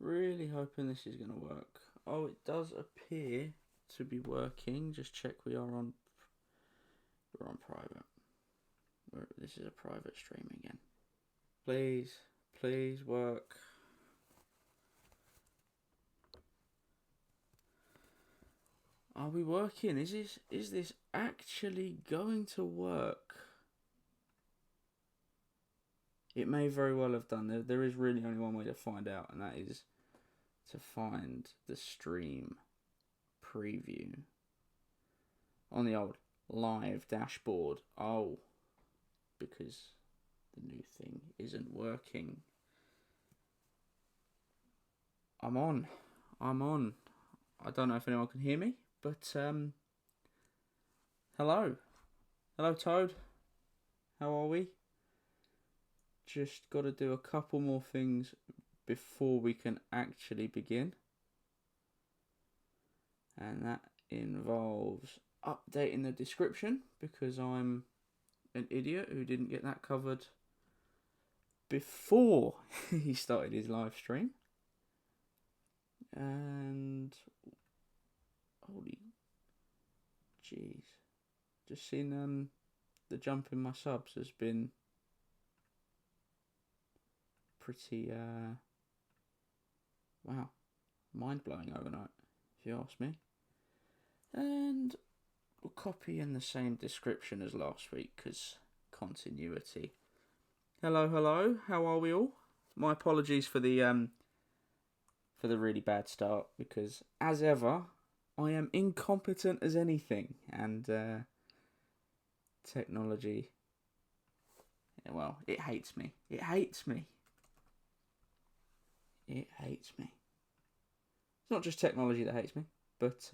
Really hoping this is going to work. Oh, it does appear to be working. Just check we're on private. This is a private stream again. Please work. Are we working? Is this actually going to work? It may very well have done. There is really only one way to find out, and that is to find the stream preview on the old live dashboard. Oh, because the new thing isn't working. I'm on. I don't know if anyone can hear me, but hello Toad. How are we? Just got to do a couple more things before we can actually begin. And that involves updating the description because I'm an idiot who didn't get that covered before he started his live stream. And holy jeez, just seen the jump in my subs has been pretty wow, mind-blowing overnight, if you ask me. And we'll copy in the same description as last week because continuity. Hello, how are we all? My apologies for the really bad start because, as ever, I am incompetent as anything, and technology, well, it hates me. It hates me. It's not just technology that hates me, but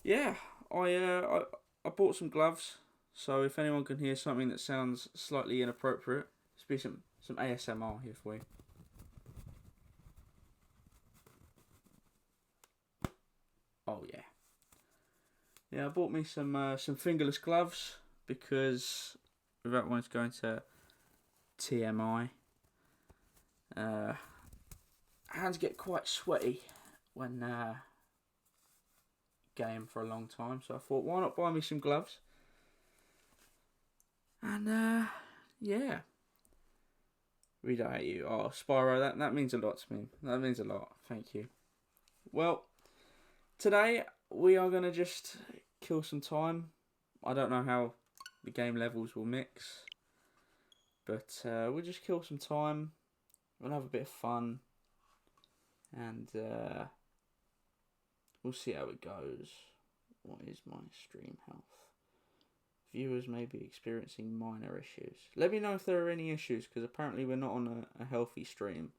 yeah, I bought some gloves, so if anyone can hear something that sounds slightly inappropriate, there'll be some ASMR here for you. Oh yeah, I bought me some fingerless gloves because, without wanting to go into TMI, hands get quite sweaty when game for a long time, so I thought, why not buy me some gloves? And yeah, read out at you. Oh, Spyro, that means a lot to me. That means a lot. Thank you. Well, today we are gonna just kill some time. I don't know how the game levels will mix, but we'll just kill some time. We'll have a bit of fun, and we'll see how it goes. What is my stream health? Viewers may be experiencing minor issues. Let me know if there are any issues, because apparently we're not on a healthy stream,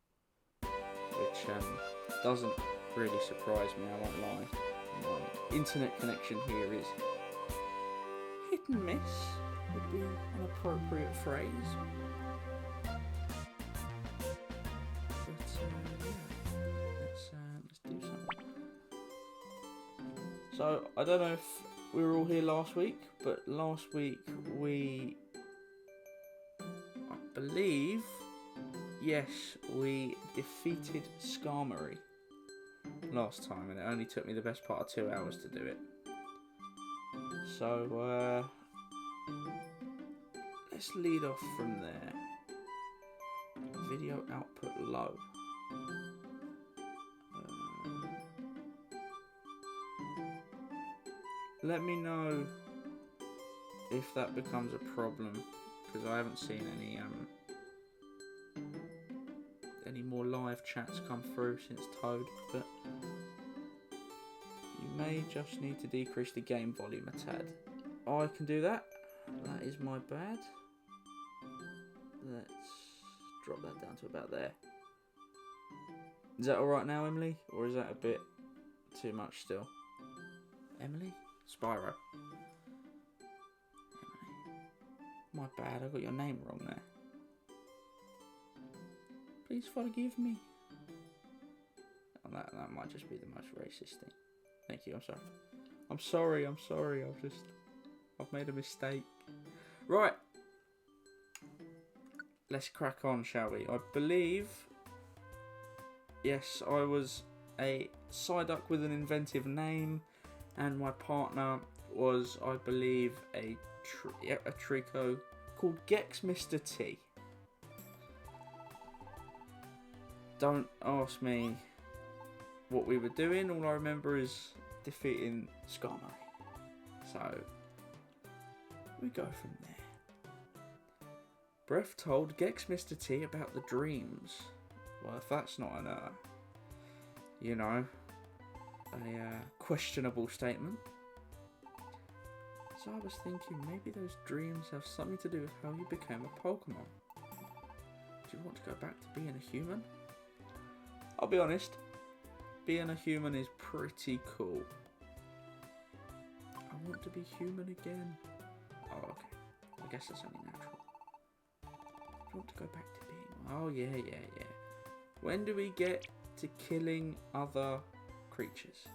which doesn't really surprise me, I won't lie. My internet connection here is hit and miss, would be an appropriate phrase. Let's do something. So, I don't know if we were all here last week, but last week I believe, yes, we defeated Skarmory last time, and it only took me the best part of 2 hours to do it. So, let's lead off from there. Video output low. Let me know if that becomes a problem, because I haven't seen any more live chats come through since Toad, but you may just need to decrease the game volume a tad. I can do that. That is my bad. Let's drop that down to about there. Is that alright now, Emily? Or is that a bit too much still? Emily? Spyro. Emily. My bad, I got your name wrong there. Please forgive me. Oh, that might just be the most racist thing. Thank you, I'm sorry. I've made a mistake. Right. let's crack on, shall we? I believe, yes, I was a Psyduck with an inventive name, and my partner was, I believe, a Trico called Gex Mr. T. Don't ask me what we were doing. All I remember is defeating Skarmory. So we go from there. Breath told Gex Mr. T about the dreams. Well, if that's not an, a questionable statement. So I was thinking maybe those dreams have something to do with how you became a Pokemon. Do you want to go back to being a human? I'll be honest, being a human is pretty cool. I want to be human again. Oh, okay. I guess that's only natural. I want to go back to being... Oh, yeah. When do we get to killing other creatures?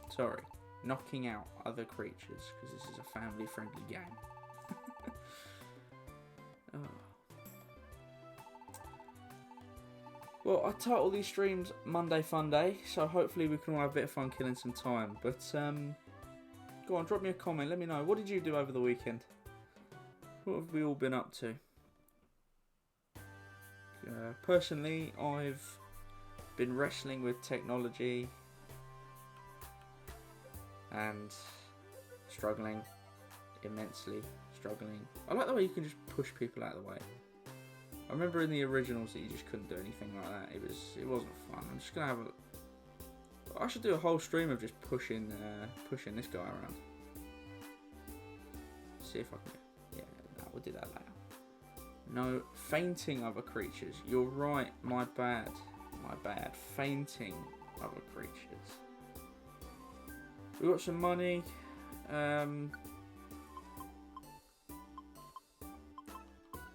Sorry, knocking out other creatures, because this is a family-friendly game. Oh. Well, I title these streams Monday Funday, so hopefully we can all have a bit of fun killing some time. But, go on, drop me a comment, let me know. What did you do over the weekend? What have we all been up to? Personally, I've been wrestling with technology and struggling, immensely struggling. I like the way you can just push people out of the way. I remember in the originals that you just couldn't do anything like that. It wasn't fun. I'm just gonna have I should do a whole stream of just pushing this guy around. See if I can. Yeah, no, we'll do that later. No, fainting other creatures. You're right. My bad. Fainting other creatures. We got some money.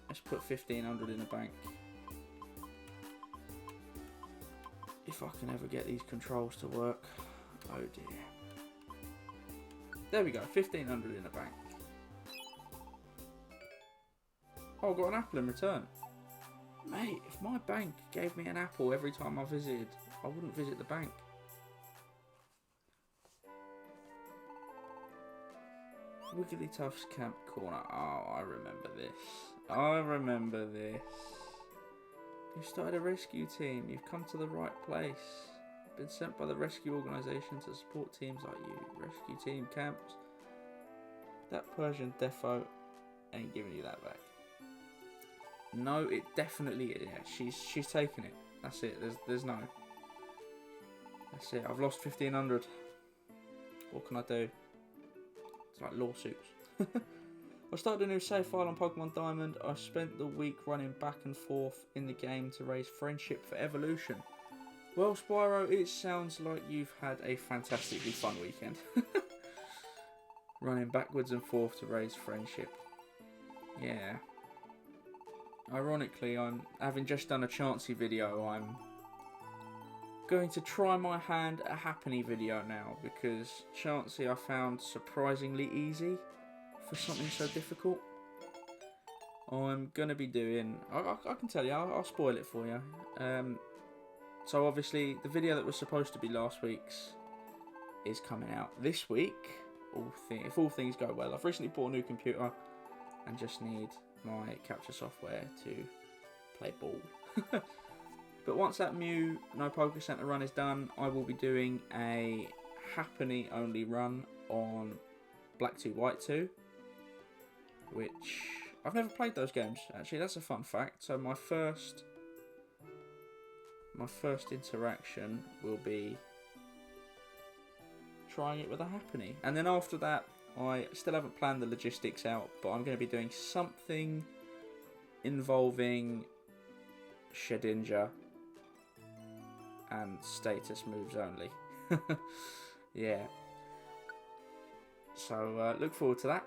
Let's put 1,500 in the bank. If I can ever get these controls to work. Oh dear. There we go, 1,500 in the bank. Oh, I got an apple in return. Mate, if my bank gave me an apple every time I visited, I wouldn't visit the bank. Wigglytuff's camp corner. Oh, I remember this. You've started a rescue team. You've come to the right place. Been sent by the rescue organisation to support teams like you. Rescue team camps. That Persian defo ain't giving you that back. No, it definitely is. Yeah, she's taking it. That's it. There's no. That's it. I've lost 1,500. What can I do? It's like lawsuits. I started a new save file on Pokemon Diamond. I spent the week running back and forth in the game to raise friendship for evolution. Well, Spyro, it sounds like you've had a fantastically fun weekend. Running backwards and forth to raise friendship. Yeah. Ironically, I'm having just done a Chansey video. I'm going to try my hand at a Happiny video now, because Chansey I found surprisingly easy for something so difficult. I'm going to be doing... I can tell you, I'll spoil it for you. So obviously, the video that was supposed to be last week's is coming out this week. If all things go well. I've recently bought a new computer and just need my capture software to play ball. But once that Mew No Poké Center run is done, I will be doing a Happiny only run on Black 2 White 2, which I've never played those games. Actually, that's a fun fact. So my first interaction will be trying it with a Happiny, and then after that, I still haven't planned the logistics out, but I'm going to be doing something involving Shedinja and status moves only. Yeah. So look forward to that.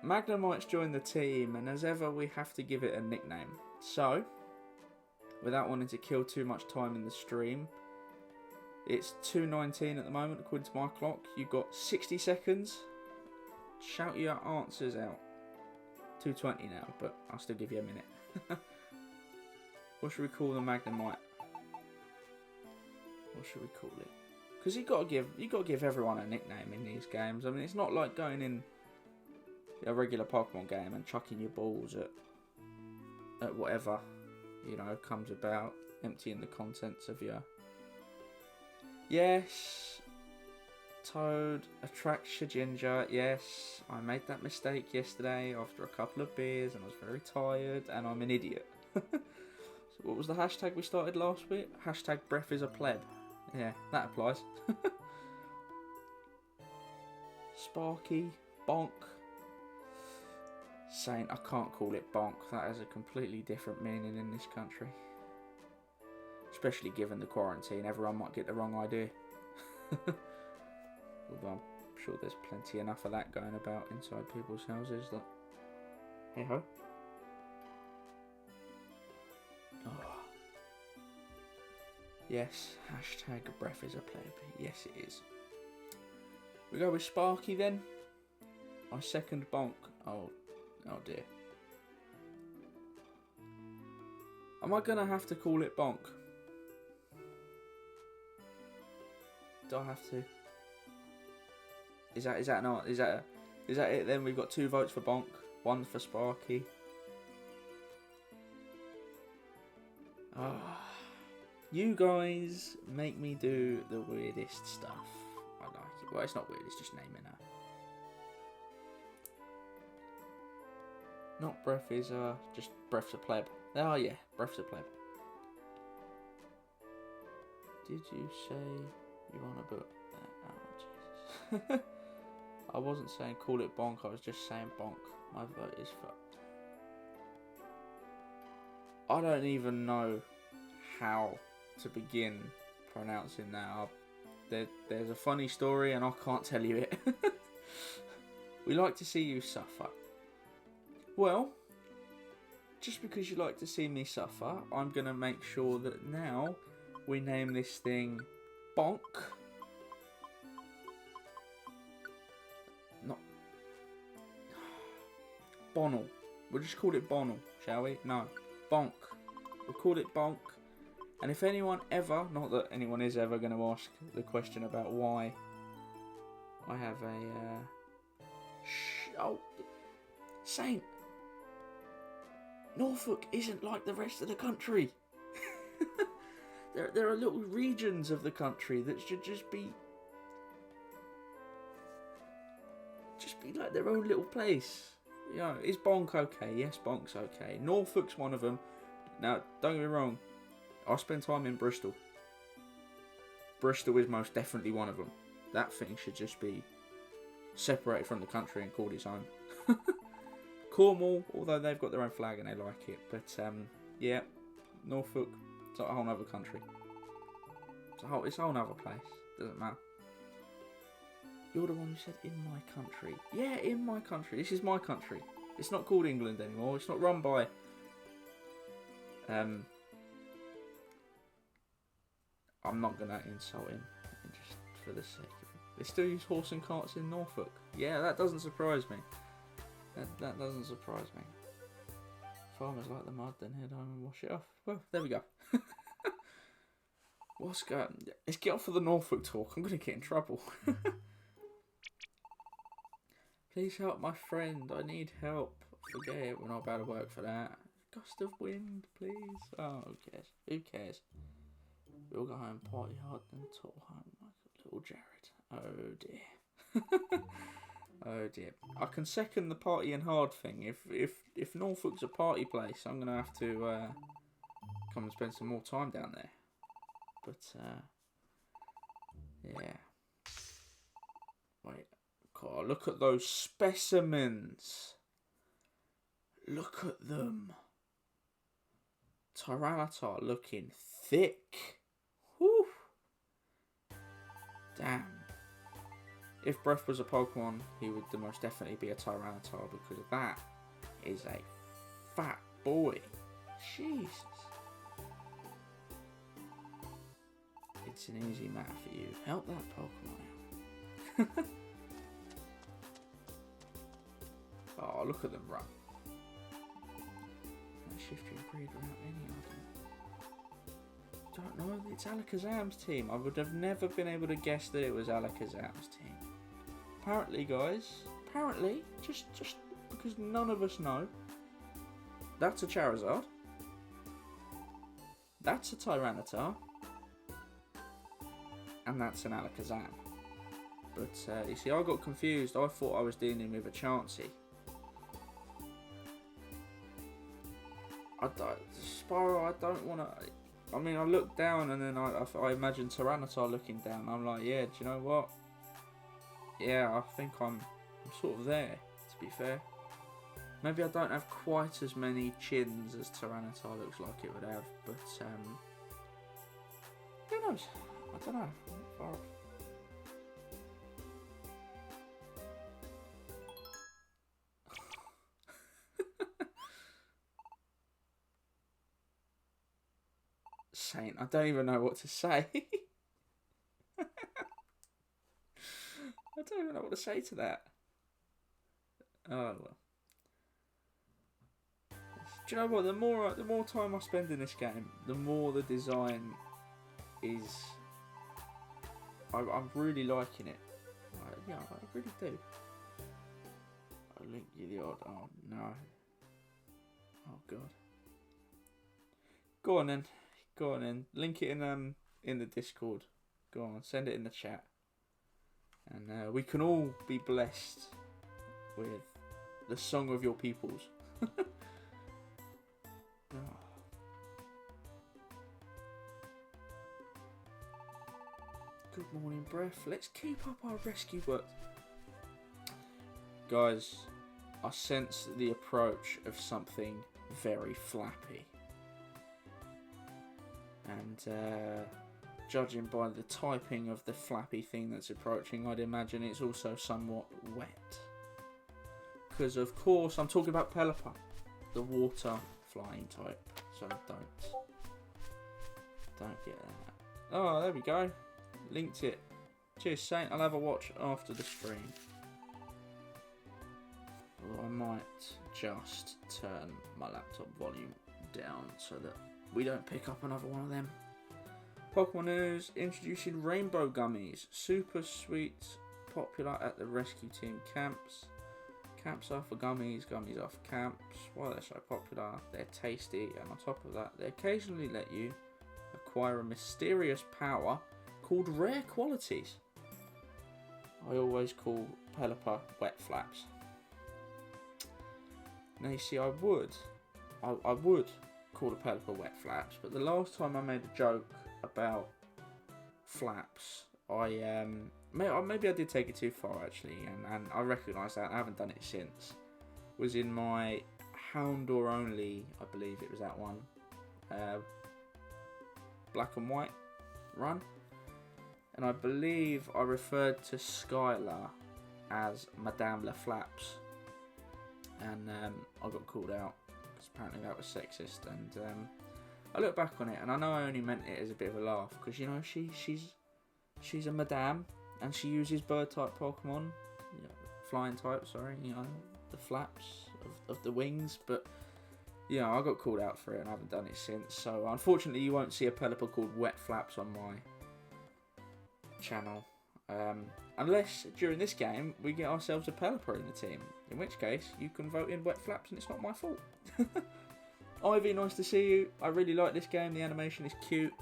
Magnemite's joined the team, and as ever we have to give it a nickname. So, without wanting to kill too much time in the stream, it's 2:19 at the moment according to my clock. You've got 60 seconds. Shout your answers out. 2:20 now, but I'll still give you a minute. What should we call the Magnemite? What should we call it? Because you got to give everyone a nickname in these games. I mean, it's not like going in a regular Pokemon game and chucking your balls at whatever, you know, comes about, emptying the contents of your... Yes, Toad attracts Ginger. Yes, I made that mistake yesterday after a couple of beers and I was very tired and I'm an idiot. So what was the hashtag we started last week? Hashtag breath is a pleb. Yeah, that applies. Sparky, Bonk. Saint, I can't call it Bonk. That has a completely different meaning in this country. Especially given the quarantine, everyone might get the wrong idea. Although I'm sure there's plenty enough of that going about inside people's houses that... Hey ho. Oh. Yes, hashtag breath is a pleb. Yes it is. We go with Sparky then. I second Bonk. Oh dear. Am I gonna have to call it Bonk? Do I have to? Is that not? Is that it then? We've got 2 votes for Bonk, 1 for Sparky. You guys make me do the weirdest stuff. I like it. Well, it's not weird, it's just naming her. Not breath is just breath's a pleb. Oh yeah, breath's a pleb. Did you say you want a book? Oh Jesus. I wasn't saying call it Bonk, I was just saying Bonk. My vote is for... I don't even know how to begin pronouncing that. There's a funny story and I can't tell you it. We like to see you suffer. Well, just because you like to see me suffer, I'm going to make sure that now we name this thing Bonk. Not... Bonnel. We'll just call it Bonnel, shall we? No. Bonk. We'll call it Bonk. And if anyone ever, not that anyone is ever going to ask the question about why I have a... Oh, Saint. Norfolk isn't like the rest of the country. There are little regions of the country that should just be like their own little place. You know, is Bonk okay? Yes, Bonk's okay. Norfolk's one of them. Now, don't get me wrong. I spend time in Bristol. Bristol is most definitely one of them. That thing should just be separated from the country and called its own. Cornwall, although they've got their own flag and they like it. But, yeah, Norfolk, it's like a whole other country. It's a whole other place. Doesn't matter. You're the one who said, in my country. Yeah, in my country. This is my country. It's not called England anymore. It's not run by... I'm not going to insult him, just for the sake of it. They still use horse and carts in Norfolk. Yeah, that doesn't surprise me. That doesn't surprise me. Farmers like the mud, then head home and wash it off. Well, there we go. What's going... Let's get off of the Norfolk talk. I'm going to get in trouble. Please help my friend. I need help. Forget it. We're not about to work for that. Gust of wind, please. Oh, who cares? Who cares? We'll go home, party hard, and talk home like little Jared. Oh dear. Oh dear. I can second the party and hard thing. If Norfolk's a party place, I'm gonna have to come and spend some more time down there. But yeah. Wait. God, look at those specimens. Look at them. Tyranitar looking thick. Whew. Damn. If Breath was a Pokemon, he would most definitely be a Tyranitar because that is a fat boy. Jesus. It's an easy matter for you. Help that Pokemon out. Oh, look at them run. Shift your breed without any argument. It's Alakazam's team. I would have never been able to guess that it was Alakazam's team. Apparently, guys, just because none of us know, that's a Charizard. That's a Tyranitar. And that's an Alakazam. But, you see, I got confused. I thought I was dealing with a Chansey. Spyro, I don't want to... I mean, I looked down and then I imagine Tyranitar looking down. I'm like, yeah, do you know what? Yeah, I think I'm sort of there, to be fair. Maybe I don't have quite as many chins as Tyranitar looks like it would have, but who knows? I don't know. Far off. Saint, I don't even know what to say. I don't even know what to say to that. Oh well. Do you know what? The more time I spend in this game, the more the design is. I'm really liking it. Yeah, I really do. I'll link you the odd. Oh no. Oh god. Go on then. Go on then. Link it in the Discord. Go on, send it in the chat, and we can all be blessed with the song of your peoples. Oh. Good morning, breath. Let's keep up our rescue work. Guys, I sense the approach of something very flappy. And judging by the typing of the flappy thing that's approaching, I'd imagine it's also somewhat wet. Because of course I'm talking about Pelipper, the water flying type. So don't get that. Oh, there we go. Linked it. Cheers, Saint. I'll have a watch after the stream. Or I might just turn my laptop volume down so that we don't pick up another one of them. Pokemon News introducing rainbow gummies. Super sweet, popular at the rescue team camps. Camps are for gummies, gummies are for camps. Why they're so popular, they're tasty, and on top of that, they occasionally let you acquire a mysterious power called rare qualities. I always call Pelipper wet flaps. Now you see, I would call the Pelipper wet flaps, but the last time I made a joke about flaps, maybe I did take it too far actually, and I recognise that. I haven't done it since. Was in my Houndor only, I believe it was that one, black and white run, and I believe I referred to Skylar as Madame La Flaps, and I got called out because apparently that was sexist, and I look back on it and I know I only meant it as a bit of a laugh, because you know she's a madame and she uses bird type Pokemon, you know, flying type, sorry, you know, the flaps of the wings, but you know, I got called out for it and I haven't done it since, so unfortunately you won't see a Pelipper called Wet Flaps on my channel, unless during this game we get ourselves a Pelipper in the team, in which case you can vote in Wet Flaps and it's not my fault. Ivy, nice to see you. I really like this game. The animation is cute.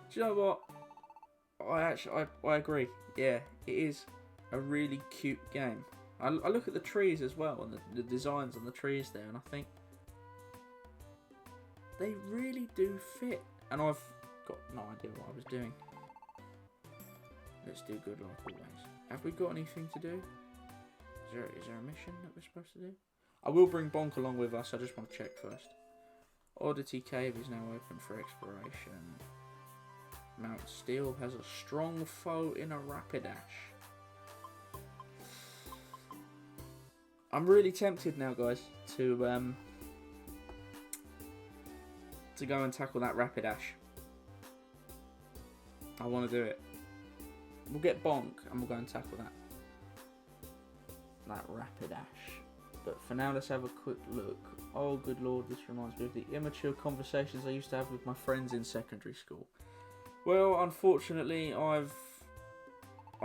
Do you know what? I agree. Yeah, it is a really cute game. I look at the trees as well, and the designs on the trees there, and I think they really do fit. And I've got no idea what I was doing. Let's do good like always. Have we got anything to do? Is there a mission that we're supposed to do? I will bring Bonk along with us. I just want to check first. Oddity Cave is now open for exploration. Mount Steel has a strong foe in a Rapidash. I'm really tempted now, guys, to go and tackle that Rapidash. I want to do it. We'll get Bonk and we'll go and tackle that Rapidash. But for now, let's have a quick look. Oh, good lord, this reminds me of the immature conversations I used to have with my friends in secondary school. Well, unfortunately, I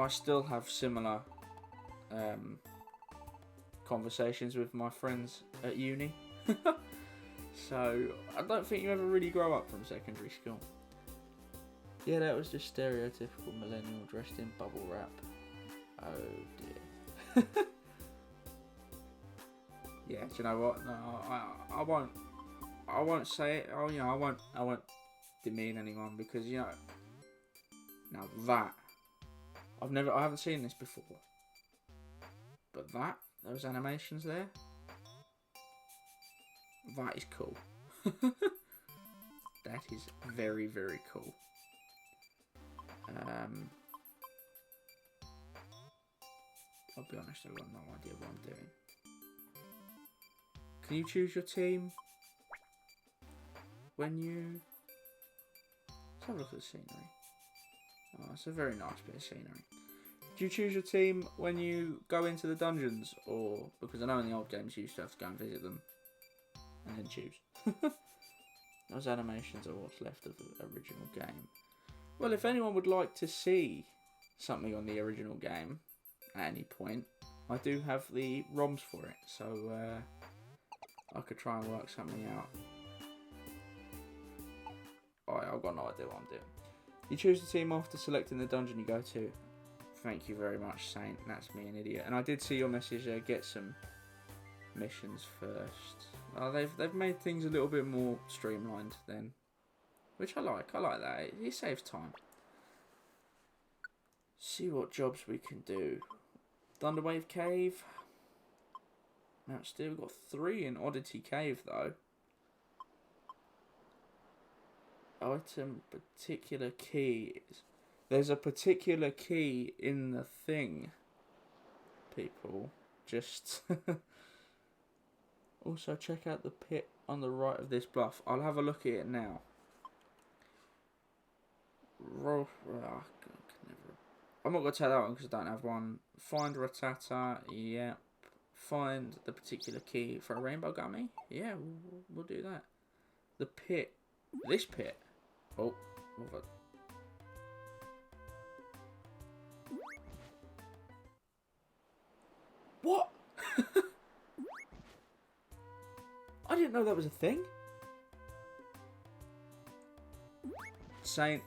still have similar conversations with my friends at uni. So I don't think you ever really grow up from secondary school. Yeah, that was just stereotypical millennial dressed in bubble wrap. Oh dear. Yeah, do you know what? No, I won't say it. Oh, you know, I won't demean anyone because you know. Now that I haven't seen this before, but those animations there, that is cool. That is very, very cool. I'll be honest, I've got no idea what I'm doing. Can you choose your team when you... Let's have a look at the scenery. Oh, it's a very nice bit of scenery. Do you choose your team when you go into the dungeons, or... Because I know in the old games you used to have to go and visit them and then choose. Those animations are what's left of the original game. Well, if anyone would like to see something on the original game at any point, I do have the ROMs for it, so I could try and work something out. I've got no idea what I'm doing. You choose the team after selecting the dungeon you go to. Thank you very much, Saint. That's me, an idiot. And I did see your message there. Get some missions first. They've made things a little bit more streamlined then, which I like. I like that. It saves time. See what jobs we can do. Thunderwave Cave. Mount Steel. We've got 3 in Oddity Cave though. Item particular keys. There's a particular key in the thing. People, just also check out the pit on the right of this bluff. I'll have a look at it now. I'm not going to tell that one because I don't have one. Find Rattata. Yep. Find the particular key for a rainbow gummy. Yeah, we'll do that. The pit. This pit. Oh. What? I didn't know that was a thing. Saint,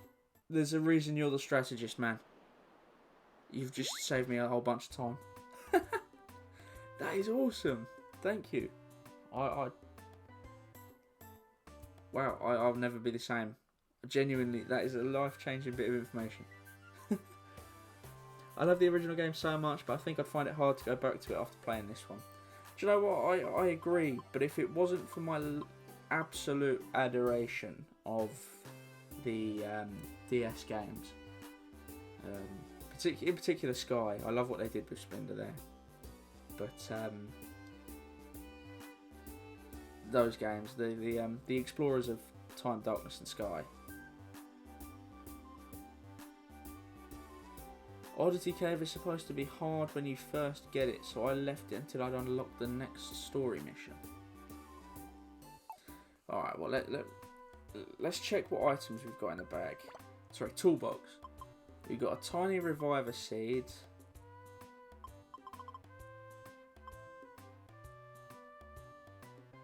there's a reason you're the strategist, man. You've just saved me a whole bunch of time. That is awesome. Thank you. Wow, I'll never be the same. Genuinely, that is a life-changing bit of information. I love the original game so much, but I think I'd find it hard to go back to it after playing this one. Do you know what? I agree, but if it wasn't for my absolute adoration of the DS games, in particular Sky, I love what they did with Splendor there. But those games, the Explorers of Time, Darkness and Sky. Oddity Cave is supposed to be hard when you first get it, so I left it until I'd unlocked the next story mission. Alright, well let's check what items we've got in the bag. Sorry, toolbox. We've got a tiny reviver seed.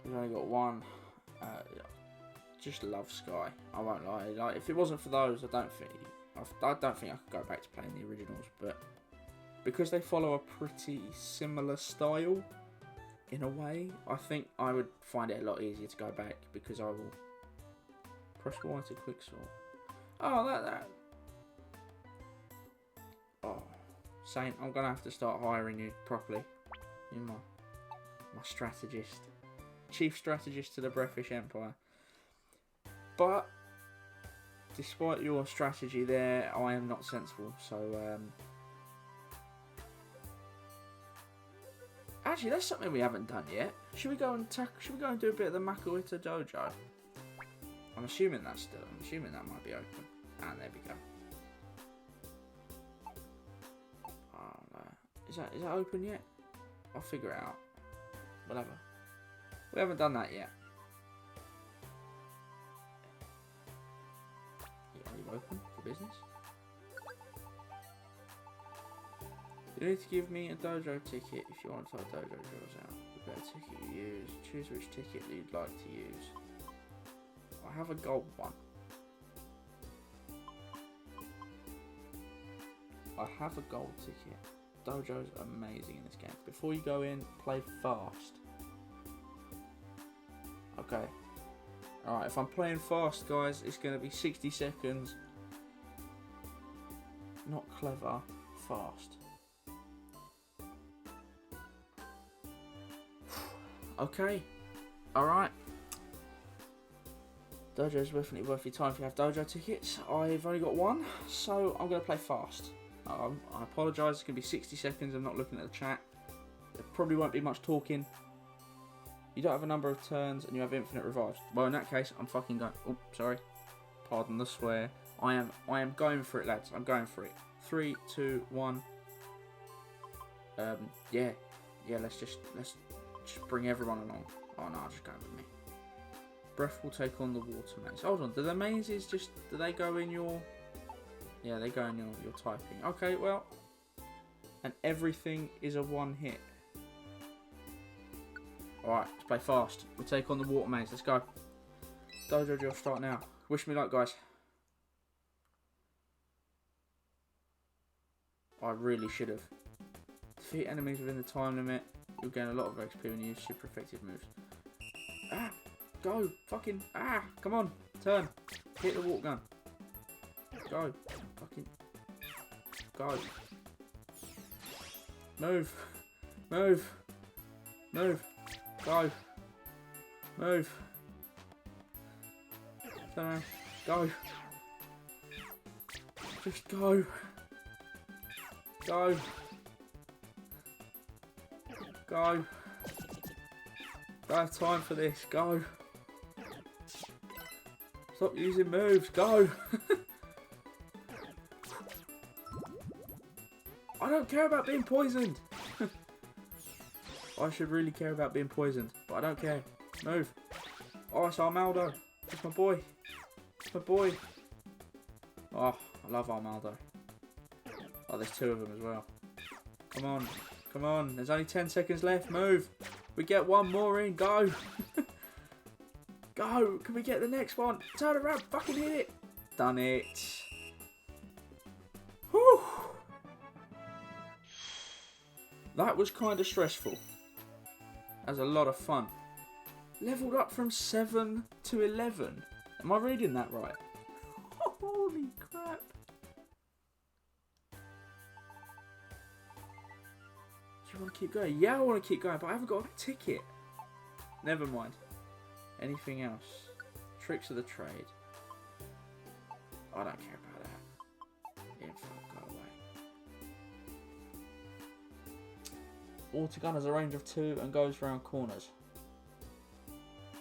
We've only got one. Just love Sky. I won't lie. Like, if it wasn't for those, I don't think I could go back to playing the originals. But because they follow a pretty similar style, in a way, I think I would find it a lot easier to go back because I will press Y to quick sort. Oh, that. Oh, Saint, I'm gonna have to start hiring you properly. You're my strategist. Chief strategist to the Breakfast Empire. But despite your strategy there, I am not sensible. So actually, that's something we haven't done yet. Should we go and do a bit of the Makuhita Dojo? I'm assuming that might be open. And there we go. Oh no, is that open yet? I'll figure it out. Whatever. We haven't done that yet. Are you open for business. You need to give me a dojo ticket if you want to try dojo drills out. The better ticket you use, choose which ticket that you'd like to use. I have a gold one. I have a gold ticket. Dojo's amazing in this game. Before you go in, play fast. Okay. Alright, if I'm playing fast, guys, it's going to be 60 seconds. Not clever, fast. Okay. Alright. Dojo's definitely worth your time if you have dojo tickets. I've only got one, so I'm going to play fast. I apologise, it's going to be 60 seconds. I'm not looking at the chat. There probably won't be much talking. You don't have a number of turns and you have infinite revives. Well, in that case, I'm fucking going... Oh, sorry. Pardon the swear. I am going for it, lads. I'm going for it. 3, 2, 1. Yeah, let's just bring everyone along. Oh no, I'll just go with me. Breath will take on the water maze. Hold on, do the mazes do they go in your... Yeah, they go in your typing. Okay, well, and everything is a one hit. Alright, let's play fast. We take on the water maze. Let's go. Dojo drill start now. Wish me luck, guys. I really should have. Defeat enemies within the time limit. You'll gain a lot of XP when you use super effective moves. Ah! Go! Fucking... Ah! Come on! Turn! Hit the water gun. Go! Fucking... Go! Move! Move! Move! Go! Move! Turn around. Go! Just go! Go! Go! Don't have time for this. Go! Stop using moves. Go! I don't care about being poisoned. I should really care about being poisoned, but I don't care. Move. Oh, it's Armaldo. It's my boy. It's my boy. Oh, I love Armaldo. Oh, there's two of them as well. Come on. Come on. There's only 10 seconds left. Move. We get one more in. Go. Go. Can we get the next one? Turn around. Fucking hit it. Done it. Whew. That was kind of stressful. That was a lot of fun. Leveled up from 7 to 11. Am I reading that right? Holy crap. Do you want to keep going? Yeah, I want to keep going, but I haven't got a ticket. Never mind. Anything else? Tricks of the trade. I don't care about that. Info, go away. Water gun has a range of 2 and goes around corners.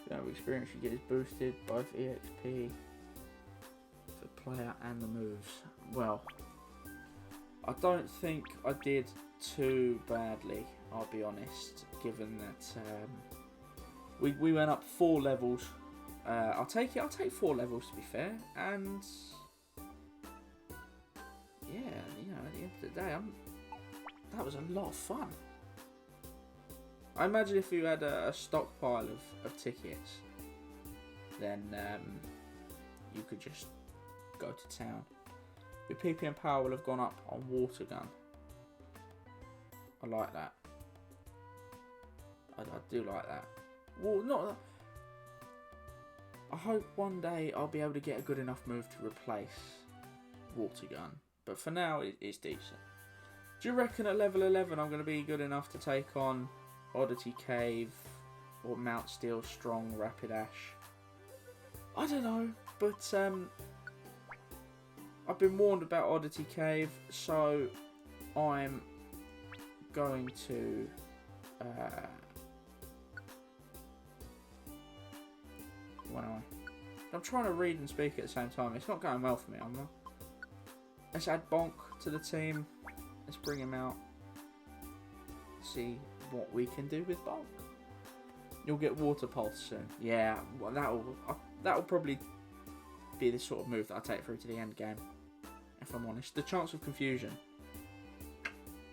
The amount of experience you get is boosted, both EXP for player and the moves. Well, I don't think I did too badly, I'll be honest, given that we went up 4 levels. I'll take 4 levels to be fair, and yeah, you know, at the end of the day, that was a lot of fun. I imagine if you had a stockpile of tickets, then you could just go to town. Your PP power will have gone up on water gun. I like that. I do like that. Well, not. I hope one day I'll be able to get a good enough move to replace water gun. But for now, it's decent. Do you reckon at level 11 I'm going to be good enough to take on Oddity Cave or Mount Steel Strong Rapid Ash? I don't know, but I've been warned about Oddity Cave, so I'm going to I'm trying to read and speak at the same time. It's not going well for me, am I? Let's add Bonk to the team. Let's bring him out. See what we can do with Bonk. You'll get Water Pulse soon. Yeah, well, that'll probably be the sort of move that I take through to the end game. If I'm honest, the chance of confusion.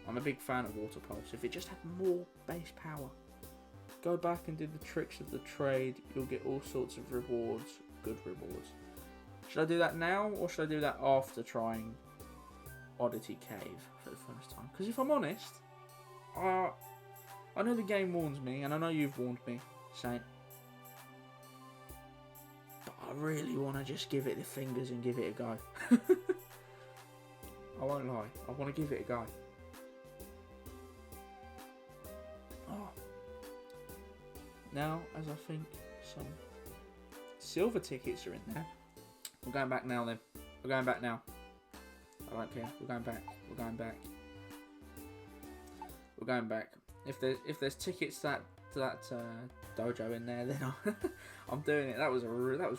I'm a big fan of Water Pulse. If it just had more base power, go back and do the tricks of the trade. You'll get all sorts of rewards, good rewards. Should I do that now, or should I do that after trying Oddity Cave for the first time? Because if I'm honest, I know the game warns me, and I know you've warned me, Saint. But I really want to just give it the fingers and give it a go. I won't lie, I want to give it a go. Oh. Now, as I think some silver tickets are in there. We're going back now then. We're going back now. I don't care. We're going back. We're going back. We're going back. If there's tickets to that dojo in there, then I'm doing it. That was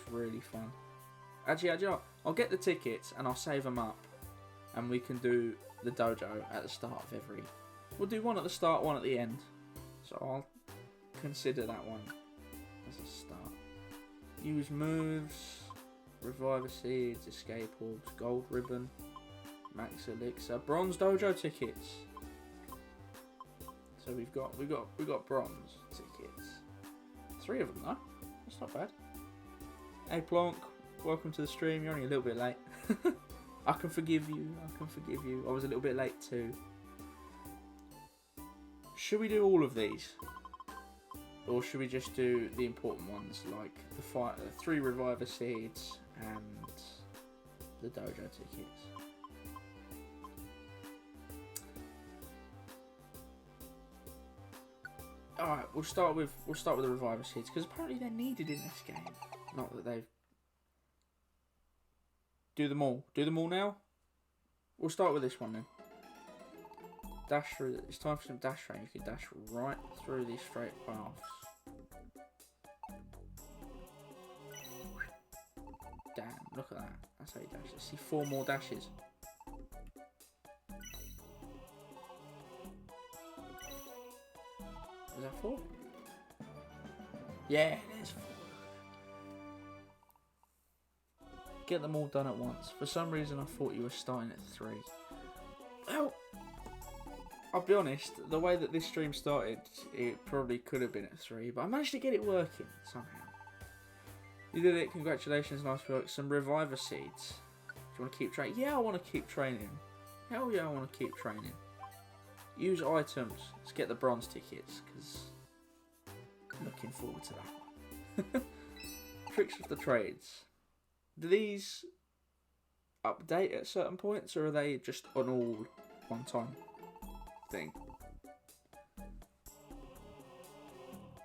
really fun. Actually, you know what? I'll get the tickets and I'll save them up, and we can do the dojo at the start of every. We'll do one at the start, one at the end. So I'll consider that one as a start. Use moves. Reviver Seeds, Escape Orbs, Gold Ribbon, Max Elixir, Bronze Dojo tickets. So we've got bronze tickets. 3 of them though. That's not bad. Hey Plonk, welcome to the stream. You're only a little bit late. I can forgive you. I can forgive you. I was a little bit late too. Should we do all of these? Or should we just do the important ones, like the 3 Reviver Seeds and the dojo tickets? Alright, we'll start with the Reviver Seeds, because apparently they're needed in this game. Not that they've... Do them all. Do them all now? We'll start with this one then. Dash through. It's time for some dash training. You can dash right through these straight paths. Damn, look at that. That's how you dash. Let's see 4 more dashes. Is that 4? Yeah, it is 4. Get them all done at once. For some reason I thought you were starting at 3. Well, I'll be honest, the way that this stream started, it probably could have been at 3, but I managed to get it working somehow. You did it, congratulations, nice work. Some Reviver Seeds. Do you want to keep training? Yeah, I want to keep training. Hell yeah, I want to keep training. Use items. Let's get the bronze tickets, because I'm looking forward to that one. Tricks of the trades. Do these update at certain points, or are they just on all one time thing?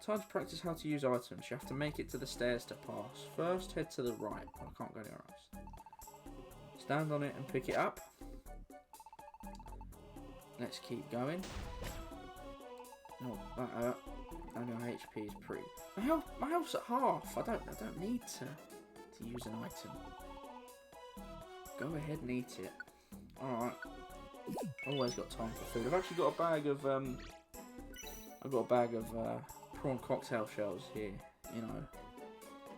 Time to practice how to use items. You have to make it to the stairs to pass. First, head to the right. I can't go anywhere else. Stand on it and pick it up. Let's keep going. Oh, that hurt. Only my HP is pretty. My health's at half. I don't need to use an item. Go ahead and eat it. Alright. Always got time for food. I've actually got a bag of prawn cocktail shells here. You know,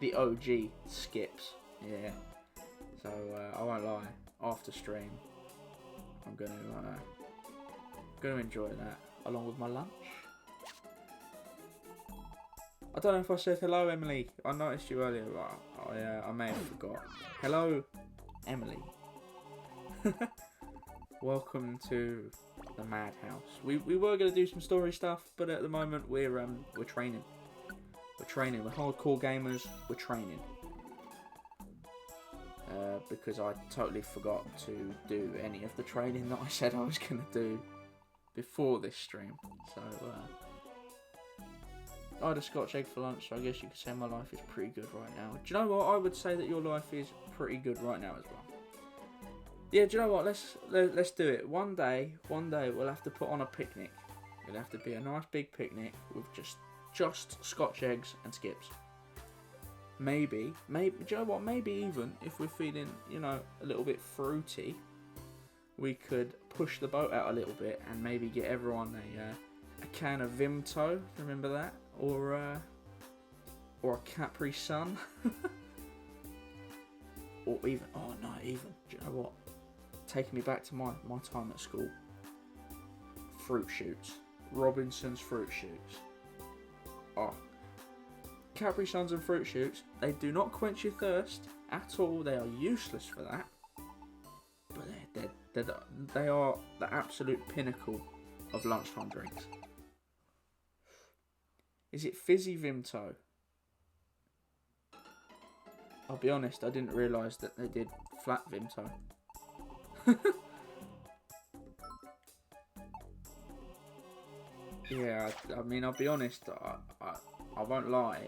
the OG skips. Yeah. So I won't lie. After stream, I'm gonna enjoy that along with my lunch. I don't know if I said hello, Emily. I noticed you earlier, but I may have forgot. Hello, Emily. Welcome to the madhouse. We were going to do some story stuff, but at the moment we're training. We're training. We're hardcore gamers. We're training. Because I totally forgot to do any of the training that I said I was going to do before this stream. So I had a Scotch egg for lunch, so I guess you could say my life is pretty good right now. Do you know what? I would say that your life is pretty good right now as well. Yeah, do you know what? Let's do it. One day we'll have to put on a picnic. It'll have to be a nice big picnic with just Scotch eggs and skips. Maybe, do you know what? Maybe even if we're feeling, you know, a little bit fruity, we could push the boat out a little bit and maybe get everyone a can of Vimto. Remember that? Or a Capri Sun. or even, oh no, even, do you know what? Taking me back to my time at school. Fruit shoots. Robinson's fruit shoots. Oh. Capri Suns and fruit shoots, they do not quench your thirst at all. They are useless for that. But they are the absolute pinnacle of lunchtime drinks. Is it fizzy Vimto? I'll be honest, I didn't realise that they did flat Vimto. Yeah, I mean, I'll be honest, I won't lie,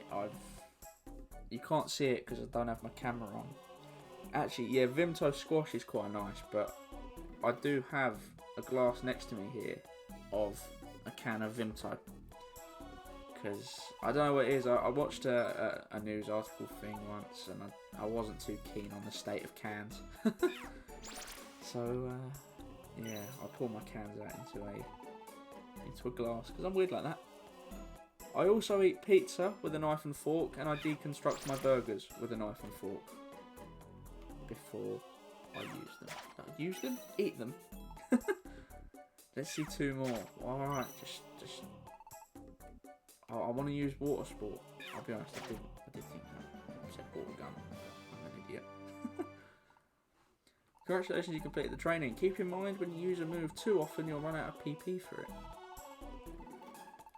you can't see it because I don't have my camera on. Actually, yeah, Vimto Squash is quite nice, but I do have a glass next to me here of a can of Vimto. Because I don't know what it is. I watched a news article thing once, and I wasn't too keen on the state of cans. So yeah, I pour my cans out into a glass because I'm weird like that. I also eat pizza with a knife and fork, and I deconstruct my burgers with a knife and fork before I use them. Use them? Eat them. Let's see 2 more. All right, just. I want to use water sport. I'll be honest, I did think that. I said water gun. I'm an idiot. Congratulations, you completed the training. Keep in mind, when you use a move too often, you'll run out of PP for it.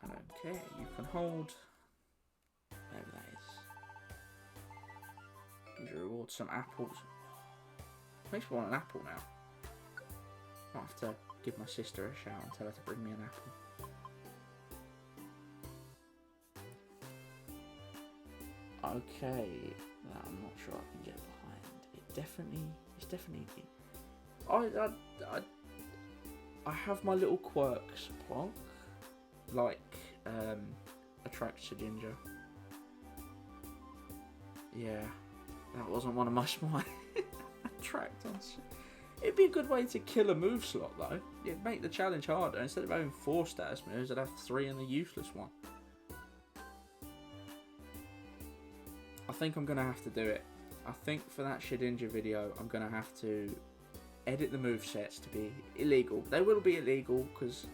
I don't care. You can hold... whatever that is. Use reward some apples. Makes me want an apple now. I'll have to give my sister a shout and tell her to bring me an apple. Okay, that I'm not sure I can get behind. It's definitely. I have my little quirks, Plonk. Like, attracts to ginger. Yeah, that wasn't one of my smart. Attract on. It'd be a good way to kill a move slot though. It'd make the challenge harder. Instead of having 4 status moves, I'd have 3 and the useless one. I think I'm going to have to do it. I think for that Shedinja video, I'm going to have to edit the movesets to be illegal. They will be illegal because...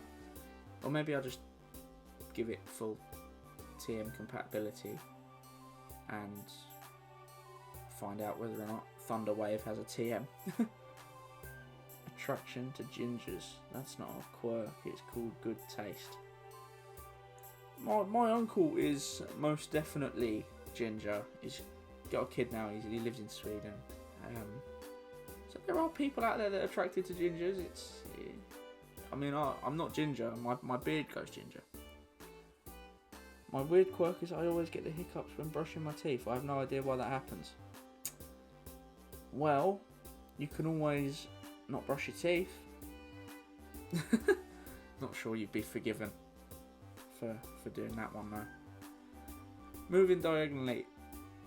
or maybe I'll just give it full TM compatibility and find out whether or not Thunder Wave has a TM. Attraction to gingers. That's not a quirk, it's called good taste. My uncle is most definitely ginger. He's got a kid now. He lives in Sweden. So there are people out there that are attracted to gingers. I mean, I'm not ginger. My beard goes ginger. My weird quirk is I always get the hiccups when brushing my teeth. I have no idea why that happens. Well, you can always not brush your teeth. Not sure you'd be forgiven for doing that one though. Moving diagonally.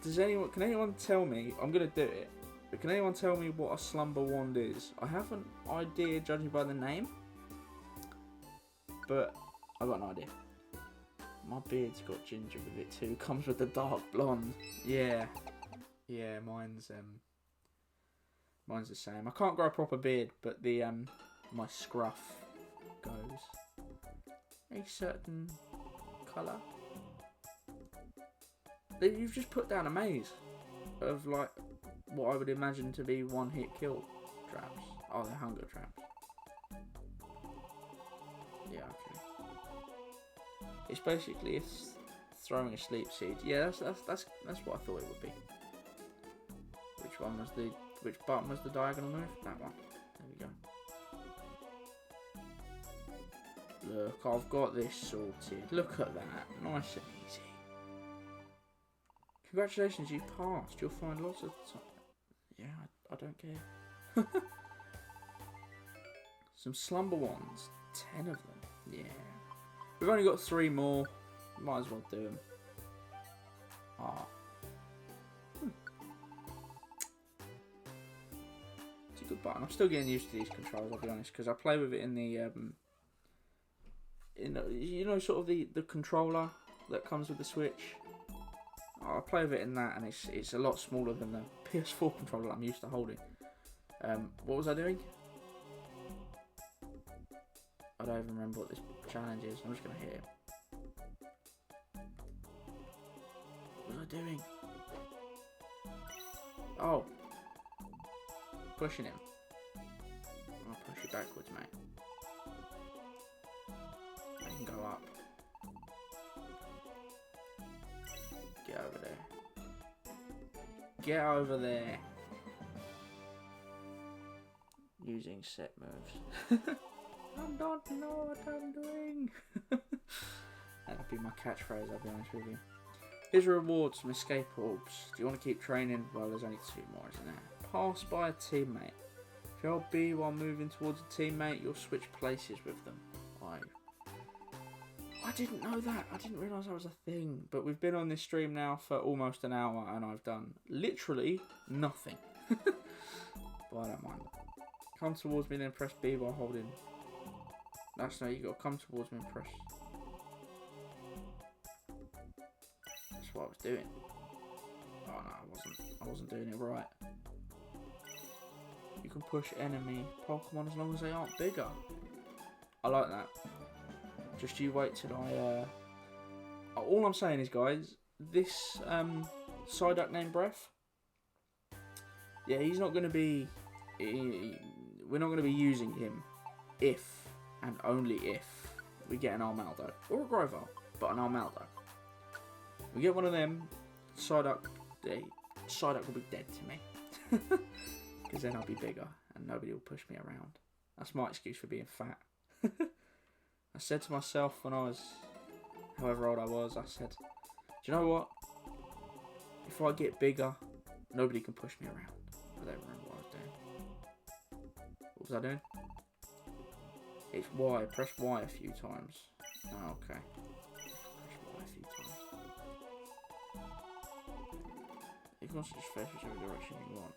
Can anyone tell me? I'm gonna do it. But can anyone tell me what a slumber wand is? I have an idea judging by the name, but I've got no idea. My beard's got ginger with it too. Comes with the dark blonde. Yeah, mine's the same. I can't grow a proper beard, but the my scruff goes a certain colour. You've just put down a maze of like what I would imagine to be one-hit kill traps. Oh, they're hunger traps. Yeah, okay. It's basically throwing a sleep seed. Yeah, that's what I thought it would be. Which button was the diagonal move? That one. There we go. Look, I've got this sorted. Look at that. Nice and easy. Congratulations, you passed. You'll find lots of time. Yeah, I don't care. Some slumber wands. 10 of them. Yeah. We've only got 3 more. Might as well do them. Ah. It's a good button. I'm still getting used to these controls, I'll be honest, because I play with it in the you know, sort of the controller that comes with the Switch. I play with it in that, and it's a lot smaller than the PS4 controller I'm used to holding. What was I doing? I don't even remember what this challenge is. I'm just going to hit him. What was I doing? Oh. Pushing him. I'll push you backwards, mate. I can go up. Get over there. Get over there. Using set moves. I don't know what I'm doing. That'd be my catchphrase, I'll be honest with you. Here's a reward, some escape orbs. Do you want to keep training? Well, there's only 2 more, isn't there? Pass by a teammate. If you hold B while moving towards a teammate, you'll switch places with them. I didn't know that. I didn't realise that was a thing. But we've been on this stream now for almost an hour, and I've done literally nothing. But I don't mind. Come towards me, then press B while holding. That's no, you got to come towards me and press. That's what I was doing. Oh no, I wasn't doing it right. You can push enemy Pokemon as long as they aren't bigger. I like that. Just you wait till I. All I'm saying is, guys, this Psyduck named Breath. Yeah, he's not going to be. We're not going to be using him if and only if we get an Armaldo or a Grovyle, but an Armaldo. We get one of them, Psyduck will be dead to me. Because then I'll be bigger and nobody will push me around. That's my excuse for being fat. I said to myself when I was, however old I was, I said, do you know what? If I get bigger, nobody can push me around. I don't remember what I was doing. What was I doing? It's Y. Press Y a few times. Oh, okay. Press Y a few times. You can also just face whichever direction you want.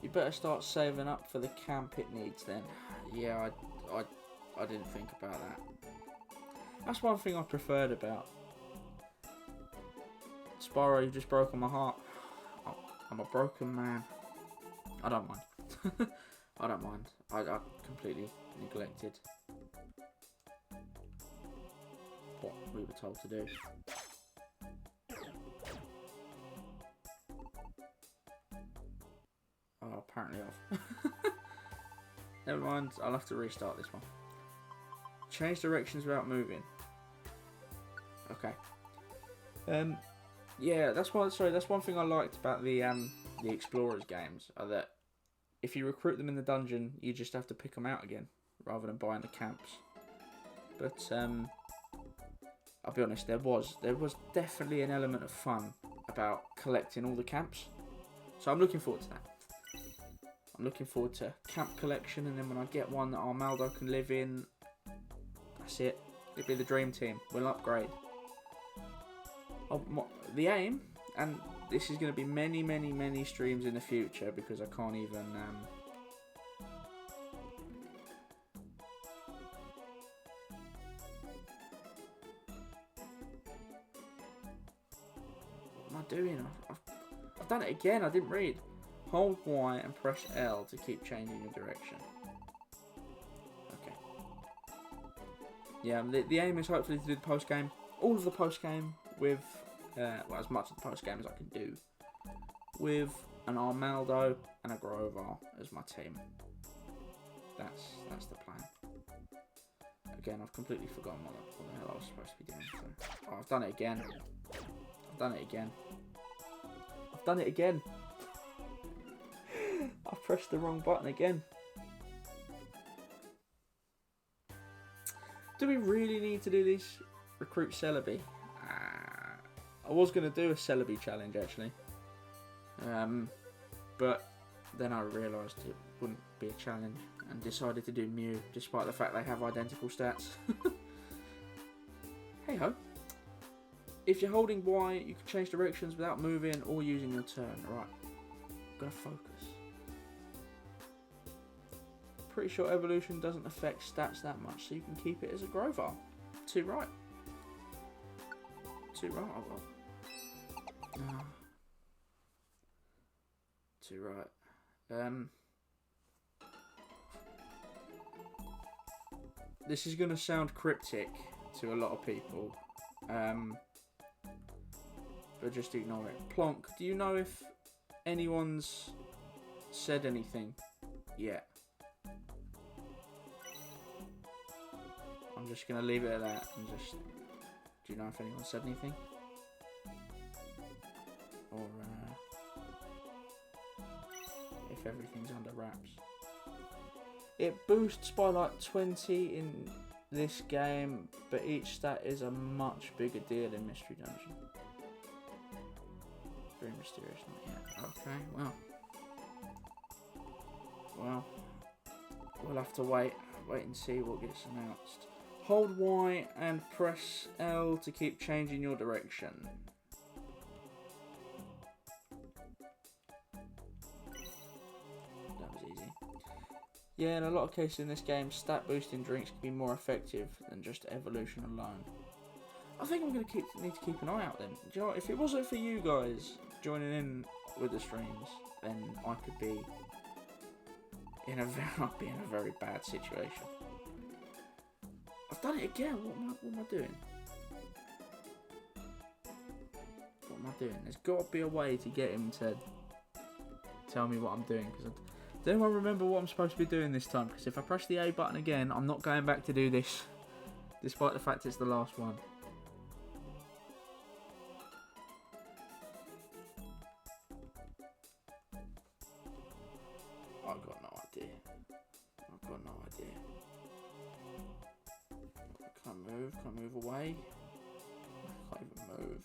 You better start saving up for the camp it needs then. Yeah, I didn't think about that. That's one thing I preferred about Spyro. You've just broken my heart. I'm a broken man. I don't mind. I don't mind. I completely neglected what we were told to do. Oh, apparently off. Never mind, I'll have to restart this one. Change directions without moving. Okay. Yeah, that's one thing I liked about the Explorers games, are that if you recruit them in the dungeon, you just have to pick them out again, rather than buying the camps. But I'll be honest, there was definitely an element of fun about collecting all the camps. So I'm looking forward to that. I'm looking forward to camp collection, and then when I get one that Armaldo can live in, that's it. It'll be the dream team. We'll upgrade. The aim, and this is going to be many, many, many streams in the future because I can't even. What am I doing? I've done it again. I didn't read. Hold Y and press L to keep changing your direction. Okay. Yeah, the aim is hopefully to do the post game. All of the post game with, well, as much of the post game as I can do, with an Armaldo and a Grovyle as my team. That's the plan. Again, I've completely forgotten what the hell I was supposed to be doing. So. Oh, I've done it again. I've done it again. I've done it again. I pressed the wrong button again. Do we really need to do this? Recruit Celebi. I was going to do a Celebi challenge actually. But then I realised it wouldn't be a challenge and decided to do Mew, despite the fact they have identical stats. Hey ho. If you're holding Y, you can change directions without moving or using your turn. Right. gonna focus. Pretty sure evolution doesn't affect stats that much, so you can keep it as a Grovar. 2 right. 2 right, I got. 2 right. This is gonna sound cryptic to a lot of people, but just ignore it. Plonk, do you know if anyone's said anything yet? I'm just gonna leave it at that and just. Do you know if anyone said anything? Or if everything's under wraps? It boosts by like 20 in this game, but each stat is a much bigger deal in Mystery Dungeon. Very mysterious, not yet. Okay, well, we'll have to wait and see what gets announced. Hold Y and press L to keep changing your direction. That was easy. Yeah, in a lot of cases in this game, stat boosting drinks can be more effective than just evolution alone. I think I'm going to need to keep an eye out then. Do you know what? If it wasn't for you guys joining in with the streams, then I could be in a very bad situation. I've done it again. What am I doing? What am I doing? There's got to be a way to get him to tell me what I'm doing. Because does anyone remember what I'm supposed to be doing this time? Because if I press the A button again, I'm not going back to do this, despite the fact it's the last one. I've got no idea. Can't move away. Can't even move.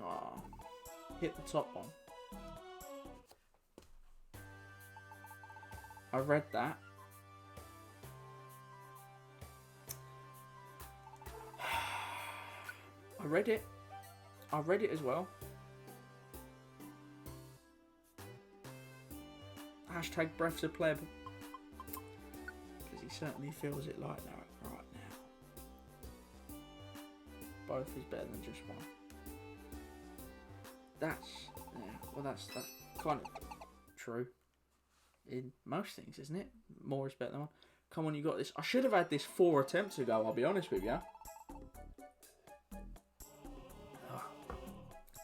Ah, hit the top one. I read that. I read it as well. Hashtag breaths of pleb. Because he certainly feels it like that right now. Both is better than just one. That's kind of true. In most things, isn't it? More is better than one. Come on, you got this. I should have had this 4 attempts ago, I'll be honest with you.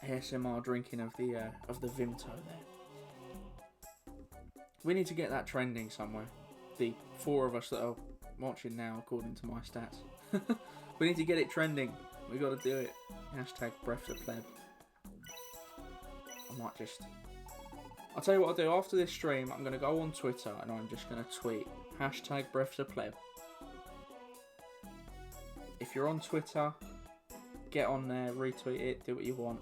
ASMR drinking of the Vimto there. We need to get that trending somewhere. The 4 of us that are watching now, according to my stats. We need to get it trending. We got to do it. Hashtag breaths of pleb. I might just. I'll tell you what I'll do after this stream. I'm going to go on Twitter and I'm just going to tweet hashtag breaths of pleb. If you're on Twitter, get on there, retweet it, do what you want.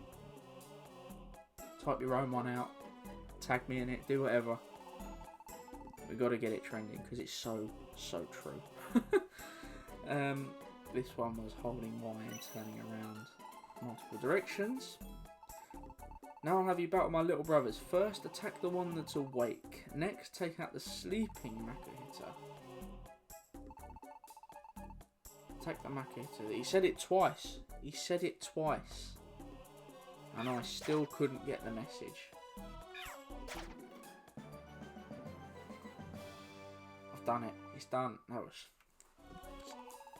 Type your own one out, tag me in it, do whatever. We got to get it trending because it's so true. This one was holding Y and turning around multiple directions. Now I'll have you battle my little brothers. First, attack the one that's awake. Next, take out the sleeping Makuhita. Attack the Makuhita. He said it twice. And I still couldn't get the message. I've done it. It's done. That was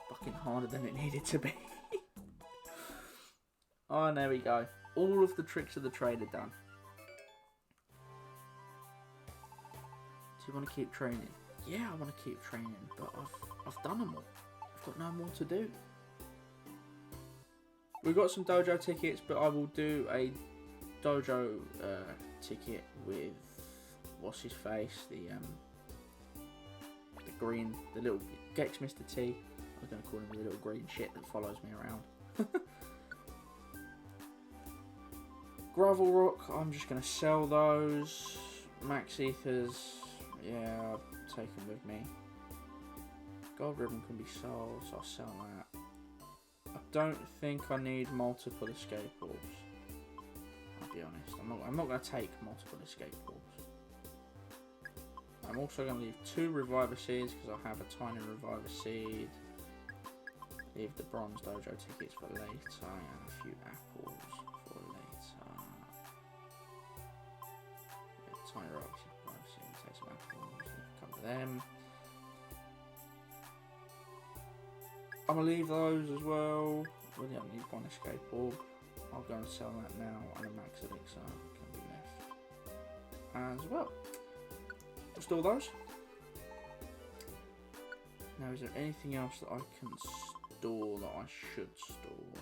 fucking harder than it needed to be. Oh, and there we go. All of the tricks of the trade are done. Do you want to keep training? Yeah, I want to keep training, but I've done them all. I've got no more to do. We've got some dojo tickets, but I will do a dojo ticket with what's his face, the green, the little Gex Mr. T. I was going to call him the little green shit that follows me around. Gravel Rock, I'm just going to sell those. Max Ethers, yeah, I'll take them with me. Gold ribbon can be sold, so I'll sell that. I don't think I need multiple escape orbs. I'll be honest. I'm not going to take multiple escape orbs. I'm also going to leave 2 reviver seeds because I have a tiny reviver seed. Leave the bronze dojo tickets for later and a few apples for later. Yeah, tiny reviver seeds, take some apples, leave a couple of them. I'm going to leave those as well. We don't need 1 escape orb. I'll go and sell that now, and a max elixir can be left as well. I'll store those. Now, is there anything else that I can store that I should store?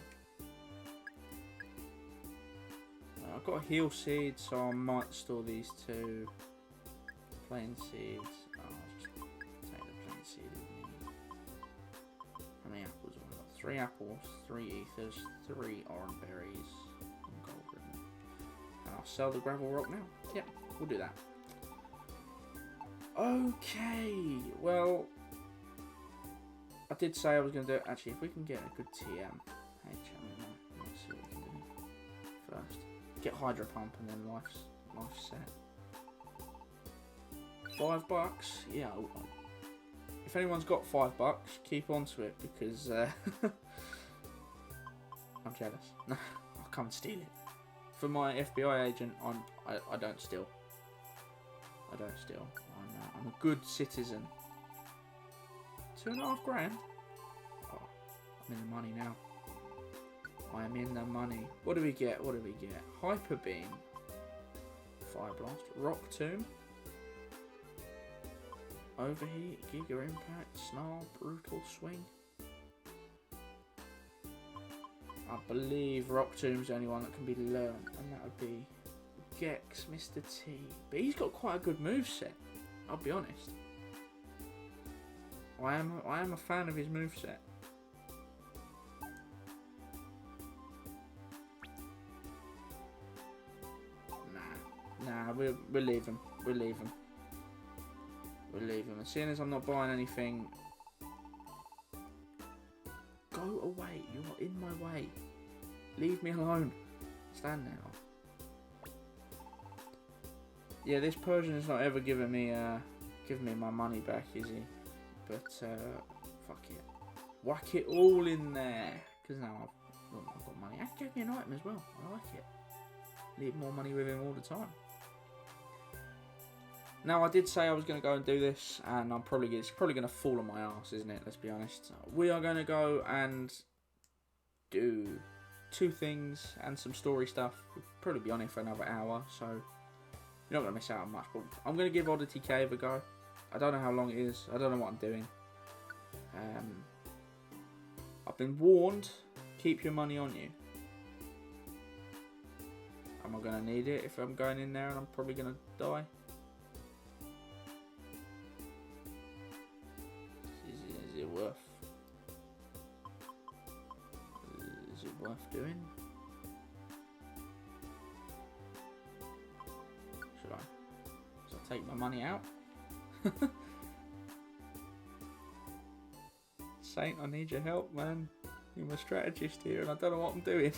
I've got a heal seed, so I might store these 2 plain seeds. I'll just take the plain seed with me. How many apples have I got? 3 apples, 3 ethers, 3 orange berries, and gold ribbon. And I'll sell the gravel rock now. Yeah, we'll do that. Okay, well, I did say I was going to do it. Actually, if we can get a good TM. Hey, let's see what we can do first. Get Hydro Pump and then life's set. $5? Yeah, if anyone's got $5, keep on to it because I'm jealous. I'll come and steal it. For my FBI agent, I don't steal. I don't steal. I'm a good citizen. $2.5 grand? Oh, I'm in the money now. I am in the money. What do we get? What do we get? Hyper Beam. Fire Blast. Rock Tomb. Overheat. Giga Impact. Snarl. Brutal Swing. I believe Rock Tomb's the only one that can be learned, and that would be Gex, Mr. T. But he's got quite a good moveset, I'll be honest. I am a fan of his moveset. Nah, we'll leave him. We'll leave him. We'll leave him. As soon as I'm not buying anything, go away. You are in my way. Leave me alone. Stand now. Yeah, this Persian is not ever giving me my money back, is he? But fuck it. Whack it all in there. Because now I've got money. And gave me an item as well. I like it. Leave more money with him all the time. Now, I did say I was going to go and do this, and it's probably going to fall on my ass, isn't it? Let's be honest. We are going to go and do 2 things and some story stuff. We'll probably be on it for another hour, so you're not going to miss out on much. But I'm going to give Oddity Cave a go. I don't know how long it is. I don't know what I'm doing. I've been warned. Keep your money on you. Am I going to need it if I'm going in there and I'm probably going to die? Is it worth? Is it worth doing? Should I take my money out? Saint, I need your help, man. You're my strategist here and I don't know what I'm doing.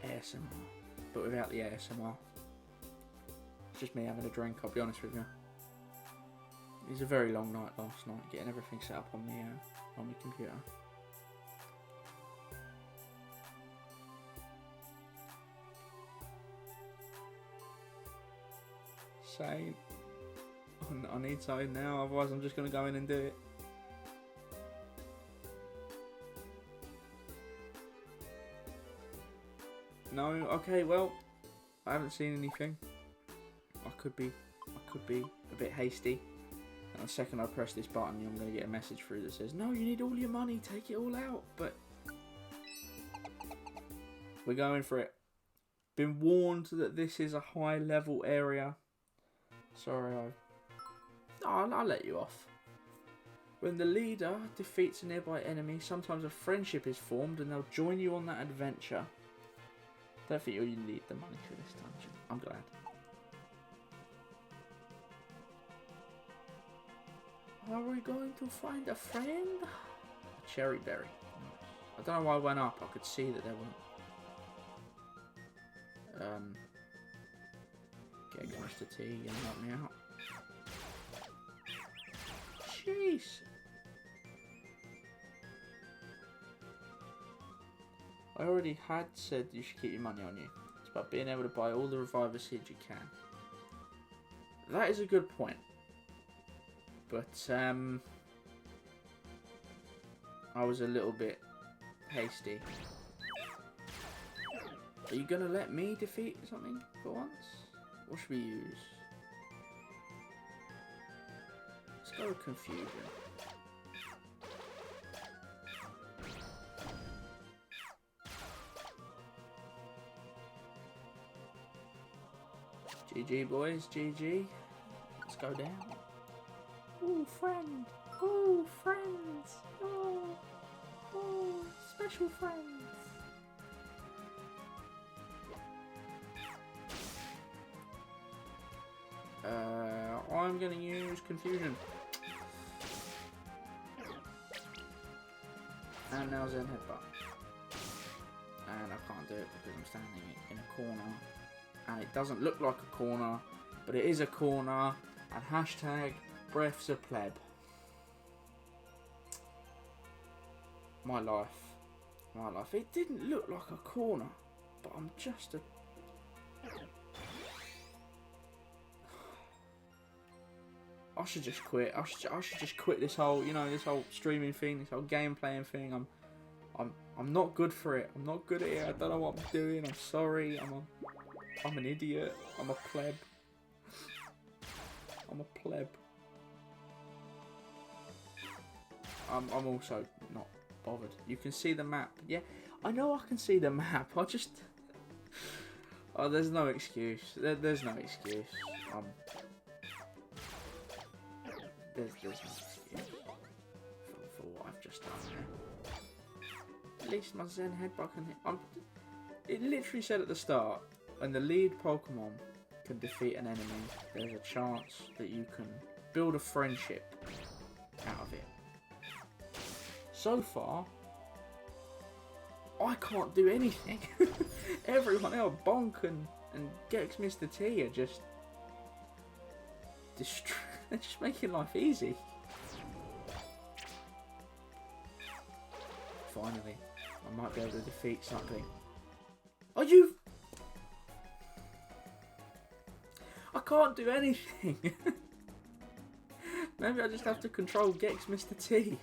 ASMR, but without the ASMR. It's just me having a drink, I'll be honest with you. It was a very long night last night, getting everything set up on the computer. Saint, I need something now, otherwise I'm just going to go in and do it. No, okay, well, I haven't seen anything. I could be a bit hasty. And the second I press this button, I'm going to get a message through that says, no, you need all your money, take it all out. But we're going for it. Been warned that this is a high level area. Sorry, I'll let you off. When the leader defeats a nearby enemy, sometimes a friendship is formed and they'll join you on that adventure. Don't think you need the money for this dungeon. I'm glad. Are we going to find a friend? A cherry berry. I don't know why I went up. I could see that there weren't. Get Mr. T and help me out. Jeez. I already had said you should keep your money on you. It's about being able to buy all the reviver seeds you can. That is a good point. But, I was a little bit hasty. Are you gonna let me defeat something for once? What should we use? Let's go with confusion. GG boys, GG. Let's go down. Ooh, friend. Ooh, friends. Oh, special friends. I'm gonna use confusion. And now Zen headbutt. And I can't do it because I'm standing in a corner. And it doesn't look like a corner, but it is a corner. And hashtag breath's a pleb. My life. My life. It didn't look like a corner, but I'm just a... I should just quit. I should just quit this whole, you know, this whole streaming thing, this whole game playing thing. I'm not good for it. I'm not good at it. I don't know what I'm doing. I'm sorry. I'm an idiot. I'm a pleb. I'm a pleb. I'm also not bothered. You can see the map. Yeah, I know I can see the map. I just... Oh, there's no excuse. There's no excuse. There's no excuse for what I've just done there. At least my Zen headbutt can hit. It literally said at the start, when the lead Pokemon can defeat an enemy, there's a chance that you can build a friendship out of it. So far, I can't do anything. Everyone else, Bonk and Gex Mr. T are just... They're just making life easy. Finally, I might be able to defeat something. Are you... I can't do anything. Maybe I just have to control Gex Mr. T.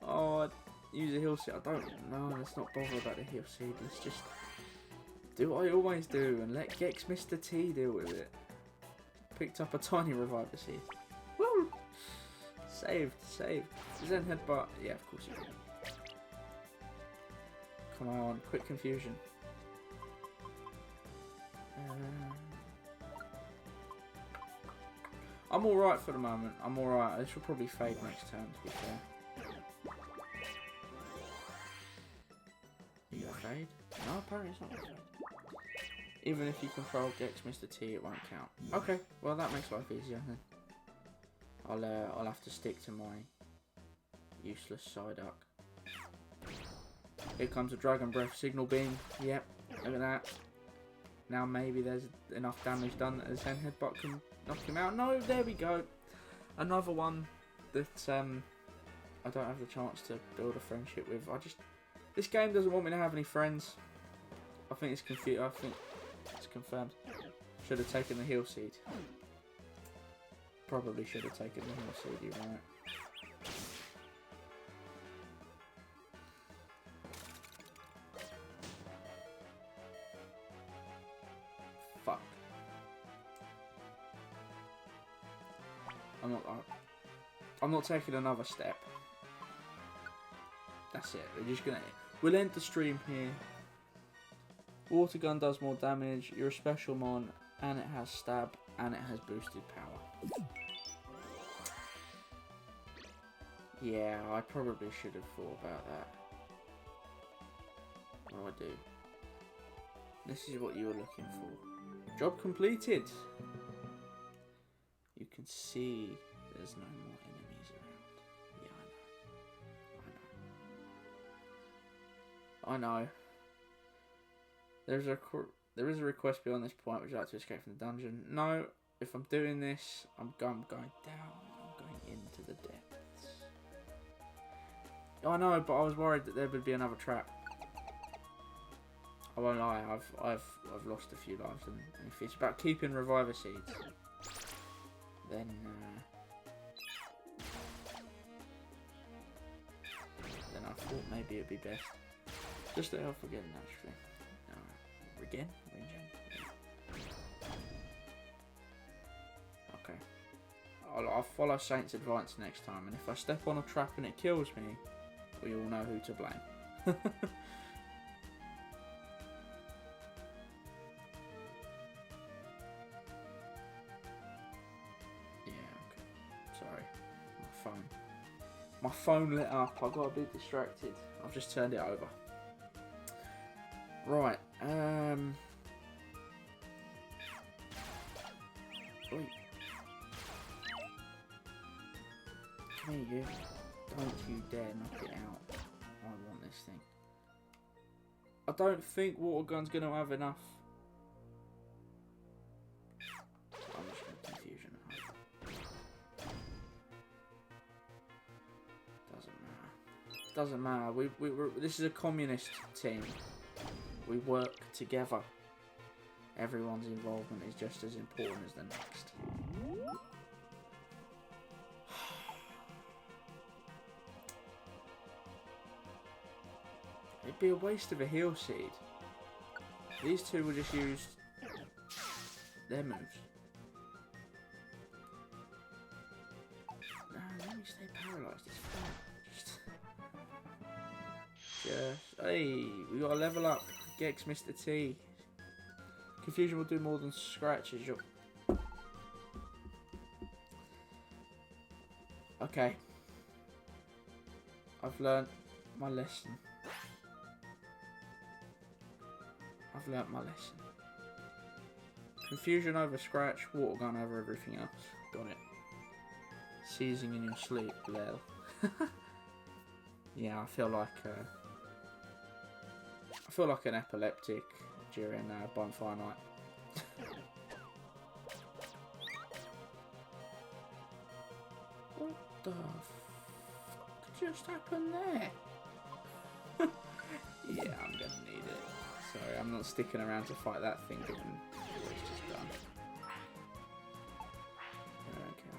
Oh, I'd use a heal seed. I don't know. Let's not bother about the heal seed. Let's just do what I always do and let Gex Mr. T deal with it. Picked up a tiny reviver seed. Woo! Saved. Zen headbutt. Yeah, of course you can. Come on, quick confusion. I'm alright for the moment. I'm alright. This will probably fade next turn, to be fair. You got fade? No, apparently it's not going to fade. Even if you control Gex Mr. T, it won't count. Okay, well that makes life easier then. I'll have to stick to my useless Psyduck. Here comes a Dragon Breath Signal Beam. Yep, look at that. Now maybe there's enough damage done that a Zen headbutt can knock him out. No, there we go. Another one that I don't have the chance to build a friendship with. This game doesn't want me to have any friends. I think it's confused. I think it's confirmed. Should have taken the heal seed. Probably should have taken the heal seed. You're right. Fuck. I'm not taking another step. That's it. We'll end the stream here. Water gun does more damage. You're a special mon, and it has stab, and it has boosted power. Yeah, I probably should have thought about that. What do I do? This is what you were looking for. Job completed. You can see there's no more enemies around. Yeah, I know. There is a request beyond this point. Would you like to escape from the dungeon? No. If I'm doing this, I'm going down. I'm going into the depths. I know, but I was worried that there would be another trap. I won't lie. I've lost a few lives, and if it's about keeping reviver seeds, then I thought maybe it'd be best just to help again. Naturally, regen. Okay. I'll follow Saint's advice next time, and if I step on a trap and it kills me, we all know who to blame. My phone lit up. I got a bit distracted. I've just turned it over. Right. Wait. Come here, you. Don't you dare knock it out. I want this thing. I don't think water gun's gonna have enough. I'm just gonna confusion. Doesn't matter. This is a communist team. We work together. Everyone's involvement is just as important as the next. It'd be a waste of a heal seed. These two will just use their moves. No, let me stay paralysed. It's fine. Hey, we got to level up. Gex, Mr. T. Confusion will do more than scratches. Okay. I've learnt my lesson. Confusion over scratch, water gun over everything else. Got it. Seizing in your sleep, lel. Yeah, I feel like an epileptic during bonfire night. What the fuck just happened there? Yeah, I'm gonna need it. Sorry, I'm not sticking around to fight that thing given what it's just done. Okay,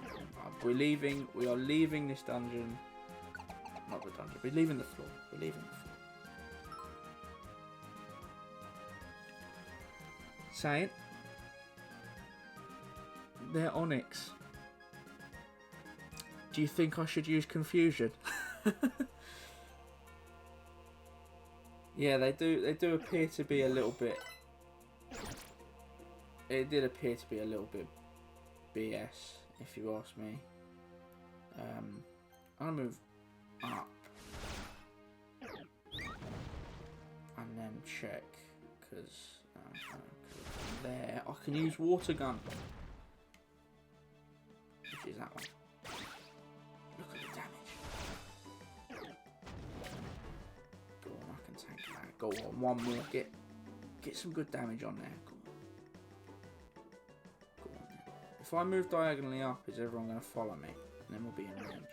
we're leaving. We are leaving this dungeon. Not the dungeon. We're leaving the floor. Saint, they're Onyx. Do you think I should use confusion? Yeah, they do appear to be a little bit. It did appear to be a little bit BS, if you ask me. I'm gonna move up and then check because. There, I can use water gun. Which is that one. Look at the damage. Go on, I can tank that. Go on, one more. Get some good damage on there. Go on then. If I move diagonally up, is everyone going to follow me? And then we'll be in range.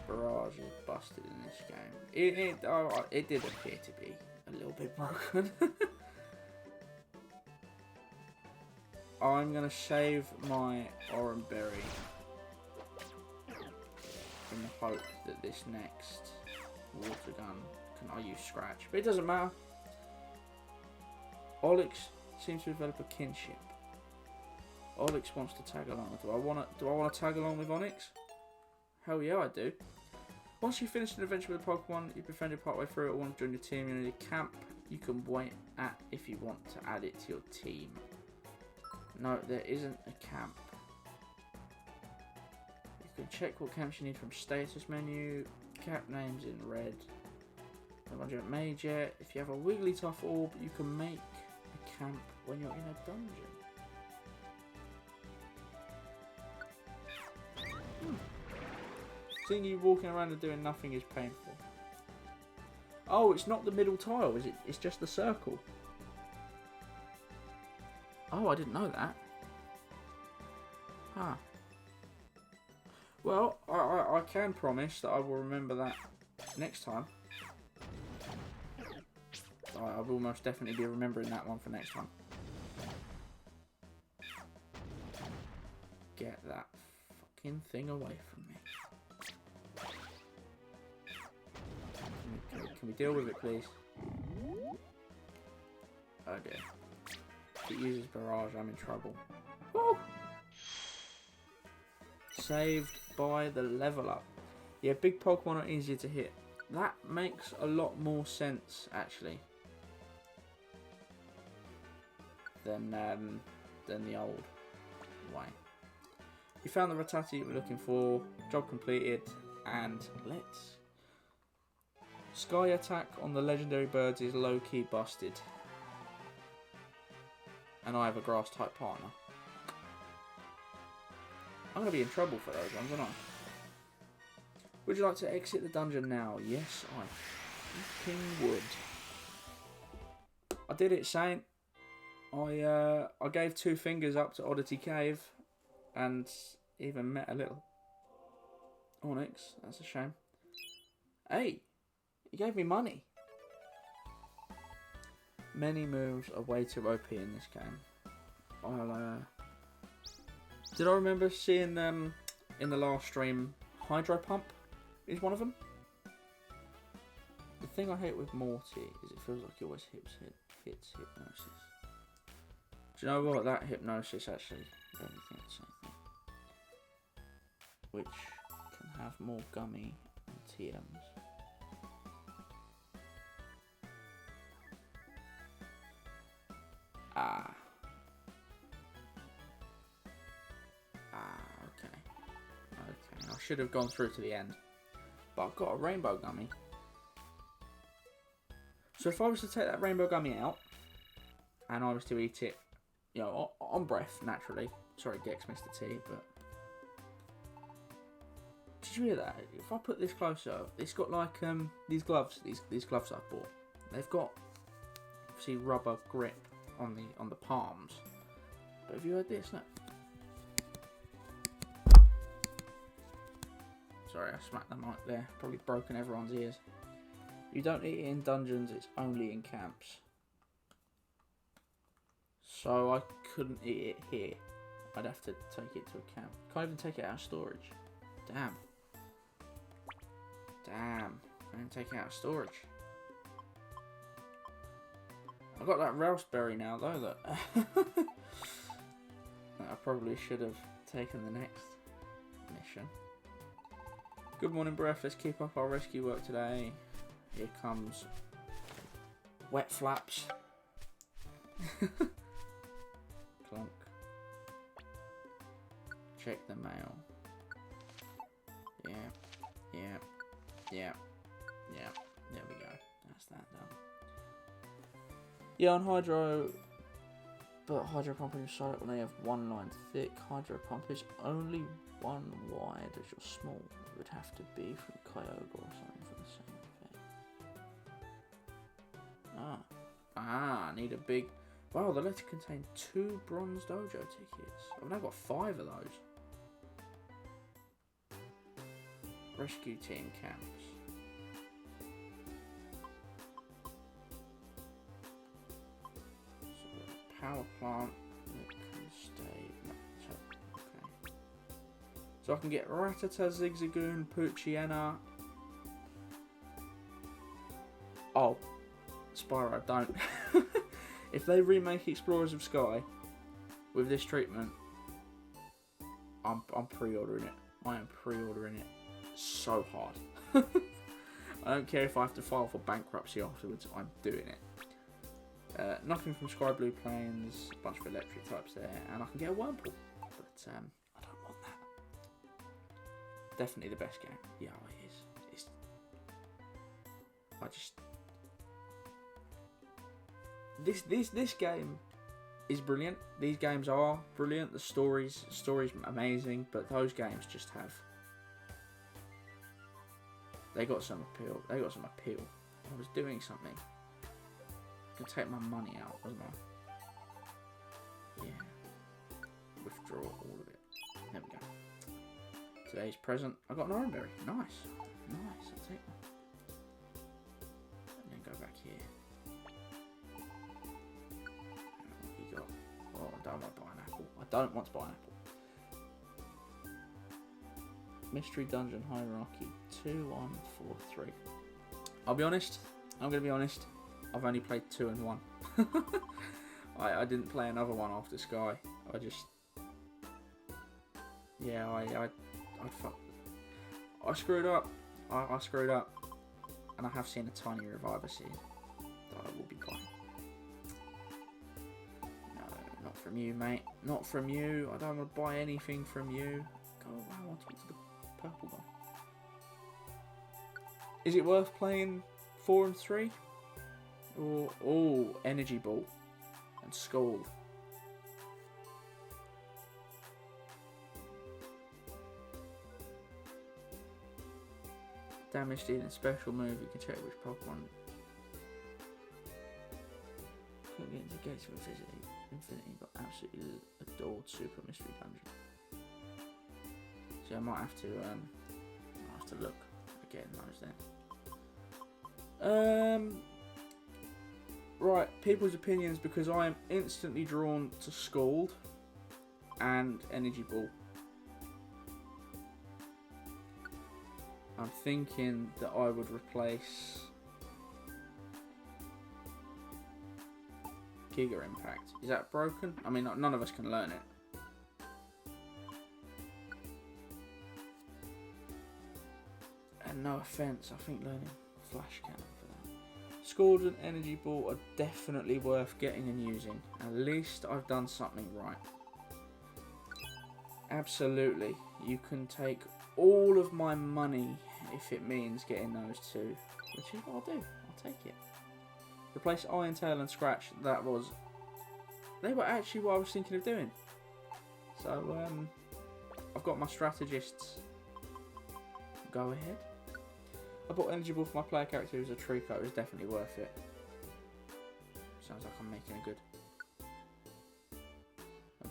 Barrage is busted in this game. It did appear to be a little bit broken. I'm gonna save my orange berry in the hope that this next water gun can I use scratch, but it doesn't matter. Olyx seems to develop a kinship. Olyx wants to tag along. Do I want to tag along with Onyx? Hell yeah, I do. Once you finish an adventure with a Pokemon you befriended partway through it or want to join your team, you need a camp you can wait at if you want to add it to your team. No, there isn't a camp. You You can check what camps you need from status menu. Cap names in red. No one haven't made yet. If you have a Wigglytuff orb, you can make a camp when you're in a dungeon. Seeing you walking around and doing nothing is painful. Oh, it's not the middle tile, is it? It's just the circle. Oh, I didn't know that. Huh. Well, I can promise that I will remember that next time. I will most definitely be remembering that one for next time. Get that fucking thing away from me. Can we deal with it, please? Oh dear. If it uses barrage, I'm in trouble. Woo! Saved by the level up. Yeah, big Pokemon are easier to hit. That makes a lot more sense, actually, than the old way. You found the Rattata you were looking for. Job completed. And let's... Sky attack on the legendary birds is low-key busted. And I have a grass type partner. I'm going to be in trouble for those ones, aren't I? Would you like to exit the dungeon now? Yes, I fucking would. I did it, Saint. I gave 2 fingers up to Oddity Cave. And even met a little Onyx. That's a shame. Hey! He gave me money. Many moves are way too OP in this game. Did I remember seeing in the last stream? Hydro Pump is one of them. The thing I hate with Morty is it feels like he always hits hypnosis. Do you know what? That hypnosis actually, I don't think it's anything. Which can have more gummy and TMs. Okay. I should have gone through to the end. But I've got a rainbow gummy. So if I was to take that rainbow gummy out, and I was to eat it, you know, on breath, naturally. Sorry, Gex Mr. T, but... Did you hear that? If I put this closer, it's got like, these gloves, these gloves I've bought. They've got, obviously, rubber grip on the palms. But have you heard this? No. Sorry, I smacked the mic there. Probably broken everyone's ears. You don't eat it in dungeons, it's only in camps. So I couldn't eat it here. I'd have to take it to a camp. Can't even take it out of storage. Damn. I didn't take it out of storage. I got that raspberry now though that I probably should have taken the next mission. Good morning, Breath. Let's keep up our rescue work today. Here comes Wet Flaps. Clunk. Check the mail. Yeah. There we go. That's that done. Yeah, on Hydro, but Hydro Pump is silent when they have 1 line thick. Hydro Pump is only 1 wide as you're small. It would have to be from Kyogre or something for the same effect. I need a big... Wow, the letter contained 2 Bronze Dojo tickets. I've now got 5 of those. Rescue team camps. So power plant that can stay. Okay. So I can get Rattata, Zigzagoon, Poochyena. Oh, Spyro, don't. If they remake Explorers of Sky with this treatment, I'm pre-ordering it. I am pre-ordering it so hard. I don't care if I have to file for bankruptcy afterwards. I'm doing it. Nothing from Sky Blue Plains. A bunch of electric types there, and I can get a Wurmple. But I don't want that. definitely the best game. Yeah, it is. This game is brilliant. These games are brilliant. The story's amazing, but those games just have. They got some appeal. I was doing something. I could take my money out, wasn't I? Yeah. Withdraw all of it. There we go. Today's present. I got an orange berry. Nice. I'll take that. And then go back here. What you got? Oh, I don't want to buy an apple. I don't want to buy an apple. Mystery Dungeon Hierarchy 2, 1, 4, 3. I'll be honest. I'm going to be honest. I've only played 2 and 1. I didn't play another one after Sky. Yeah, I screwed up. I screwed up. And I have seen a tiny reviver scene that I will be buying. No, not from you, mate. Not from you. I don't want to buy anything from you. Go away. I want to talk to the purple one. Is it worth playing 4 and 3? Or Energy Ball and Scald? Damage dealing special move. You can check which Pokemon. Couldn't get into gates of Infinity, but absolutely adored Super Mystery Dungeon. So I might have to look at getting those then. Right, people's opinions, because I am instantly drawn to Scald and Energy Ball. I'm thinking that I would replace Giga Impact. Is that broken? I mean, none of us can learn it. And no offense, I think learning Flash Cannon for that. Scald and Energy Ball are definitely worth getting and using. At least I've done something right. Absolutely. You can take all of my money if it means getting those two, which is what I'll do. I'll take it. Replace Iron Tail and Scratch. They were actually what I was thinking of doing. So I've got my strategists. Go ahead. I bought Energy Ball for my player character who's a Trico. It was definitely worth it. Sounds like I'm making a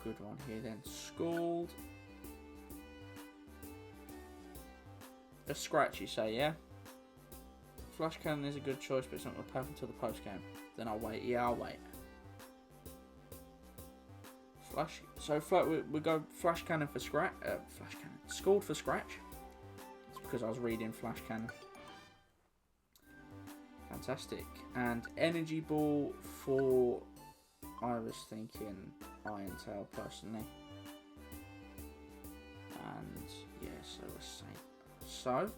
good one here then. Scald. A Scratch, you say, yeah? Flash Cannon is a good choice, but it's not going to pay until the post game. Then I'll wait. Yeah, I'll wait. So we go Flash Cannon for Scratch. Flash Cannon. Scald for Scratch. It's because I was reading Flash Cannon. Fantastic. And Energy Ball for. I was thinking Iron Tail personally. And yes, I was saying. So,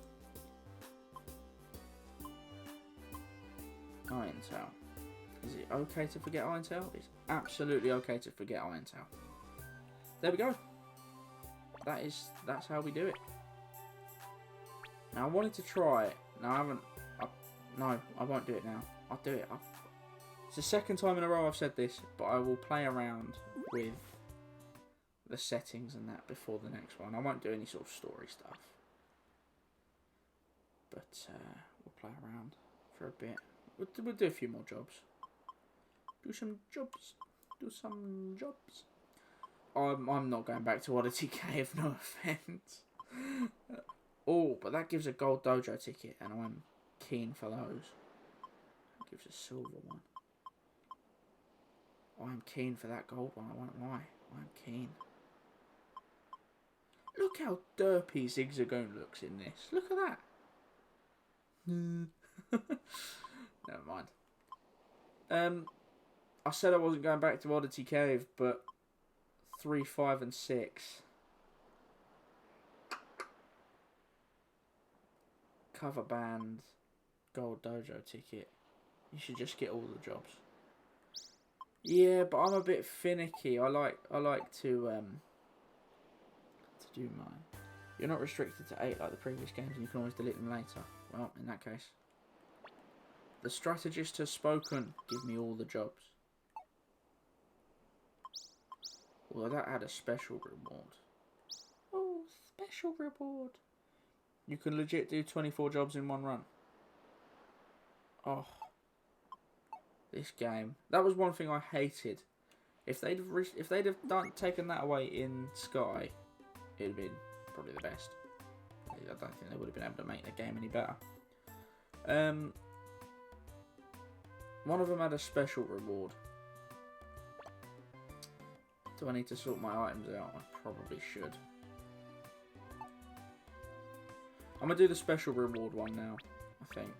Iron Tail. Is it okay to forget Iron Tail? It's absolutely okay to forget Iron Tail. There we go. That's how we do it. Now I wanted to try it. Now I haven't. No, I won't do it now. I'll do it. It's the second time in a row I've said this, but I will play around with the settings and that before the next one. I won't do any sort of story stuff. But we'll play around for a bit. We'll do a few more jobs. Do some jobs. I'm not going back to Oddity Cave, no offense. Oh, but that gives a gold dojo ticket, and I'm keen for those. It gives a silver one. I'm keen for that gold one, I won't lie. I'm keen. Look how derpy Zigzagoon looks in this. Look at that. Never mind. I said I wasn't going back to Oddity Cave, but 3, 5, and 6. Cover band, gold dojo ticket. You should just get all the jobs. Yeah, but I'm a bit finicky. I like to do my You're not restricted to 8 like the previous games, and you can always delete them later. Well, in that case. The strategist has spoken. Give me all the jobs. Well, that had a special reward. Oh, special reward. You can legit do 24 jobs in one run. Oh. This game. That was one thing I hated. If they'd have taken that away in Sky, it'd have been probably the best. I don't think they would have been able to make the game any better. One of them had a special reward. Do I need to sort my items out? I probably should. I'm going to do the special reward one now, I think.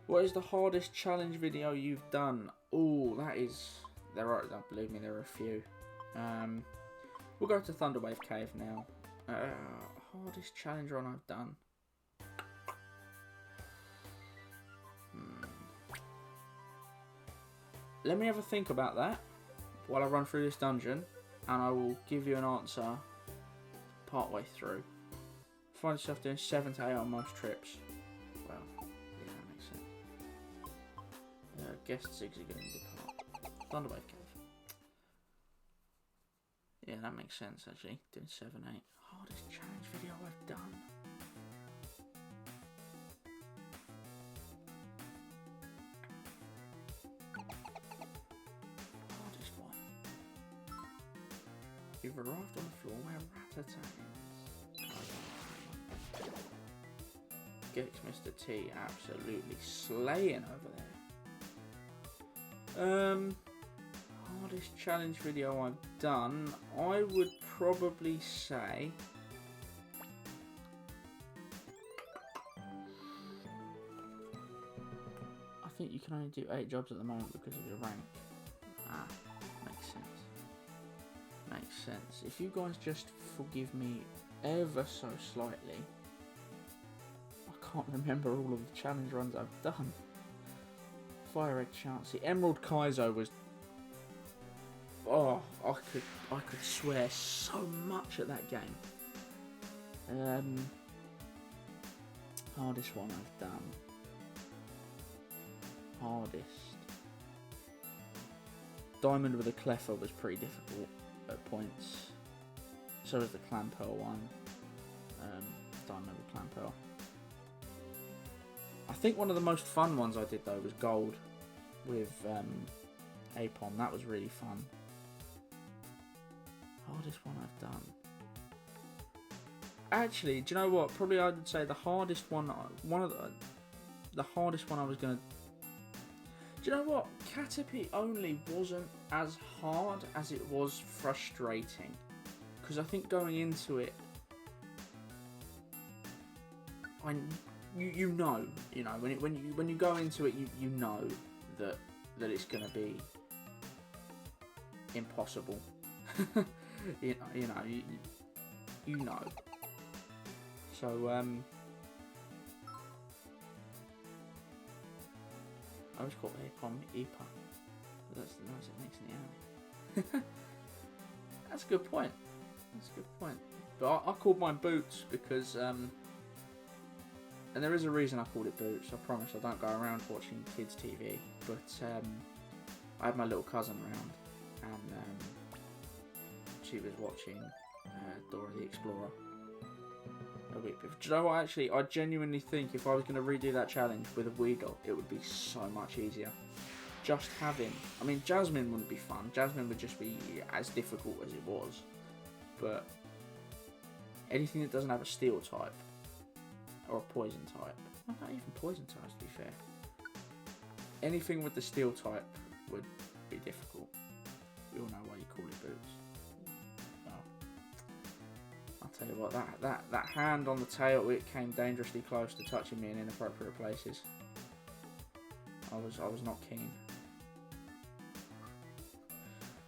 What is the hardest challenge video you've done? Oh, that is... Don't believe me, there are a few. We'll go to Thunderwave Cave now. Hardest challenge run I've done. Let me have a think about that while I run through this dungeon, and I will give you an answer part way through. Find yourself doing 7 to 8 on most trips. Well, yeah, that makes sense. Guest Ziggs are going to depart. Thunderwave Cave. Yeah, that makes sense actually. Doing 7, 8. Hardest challenge video I've done. Hardest one. You've arrived on the floor where Ratata is. Gex Mr. T absolutely slaying over there. Hardest challenge video I've done, I would probably say I think you can only do 8 jobs at the moment because of your rank. Ah, makes sense. Makes sense. If you guys just forgive me ever so slightly, I can't remember all of the challenge runs I've done. Fire Egg Chansey. Emerald Kaizo was... Oh, I could swear so much at that game. Hardest one I've done. Hardest. Diamond with a Cleffer was pretty difficult at points. So was the Clampearl one. Diamond with Clampearl. I think one of the most fun ones I did though was Gold with Apom. That was really fun. Hardest one I've done. Actually, do you know what? Probably I would say the hardest one. The hardest one I was gonna. Do you know what? Caterpie only wasn't as hard as it was frustrating, because I think going into it, you know when you go into it, you know that it's gonna be impossible. you know. So I was called Apom Epa. That's the noise it makes in the alley. That's a good point. That's a good point. But I called mine Boots because and there is a reason I called it Boots. I promise I don't go around watching kids TV. But I had my little cousin around, and she was watching Dora the Explorer a week before. Do you know what? Actually, I genuinely think if I was going to redo that challenge with a Weedle, it would be so much easier. Just having... I mean, Jasmine wouldn't be fun. Jasmine would just be as difficult as it was. But anything that doesn't have a steel type or a poison type... Well, not even poison types, to be fair. Anything with the steel type would be difficult. We all know why you call it Boots. Tell you what, that hand on the tail, it came dangerously close to touching me in inappropriate places. I was not keen.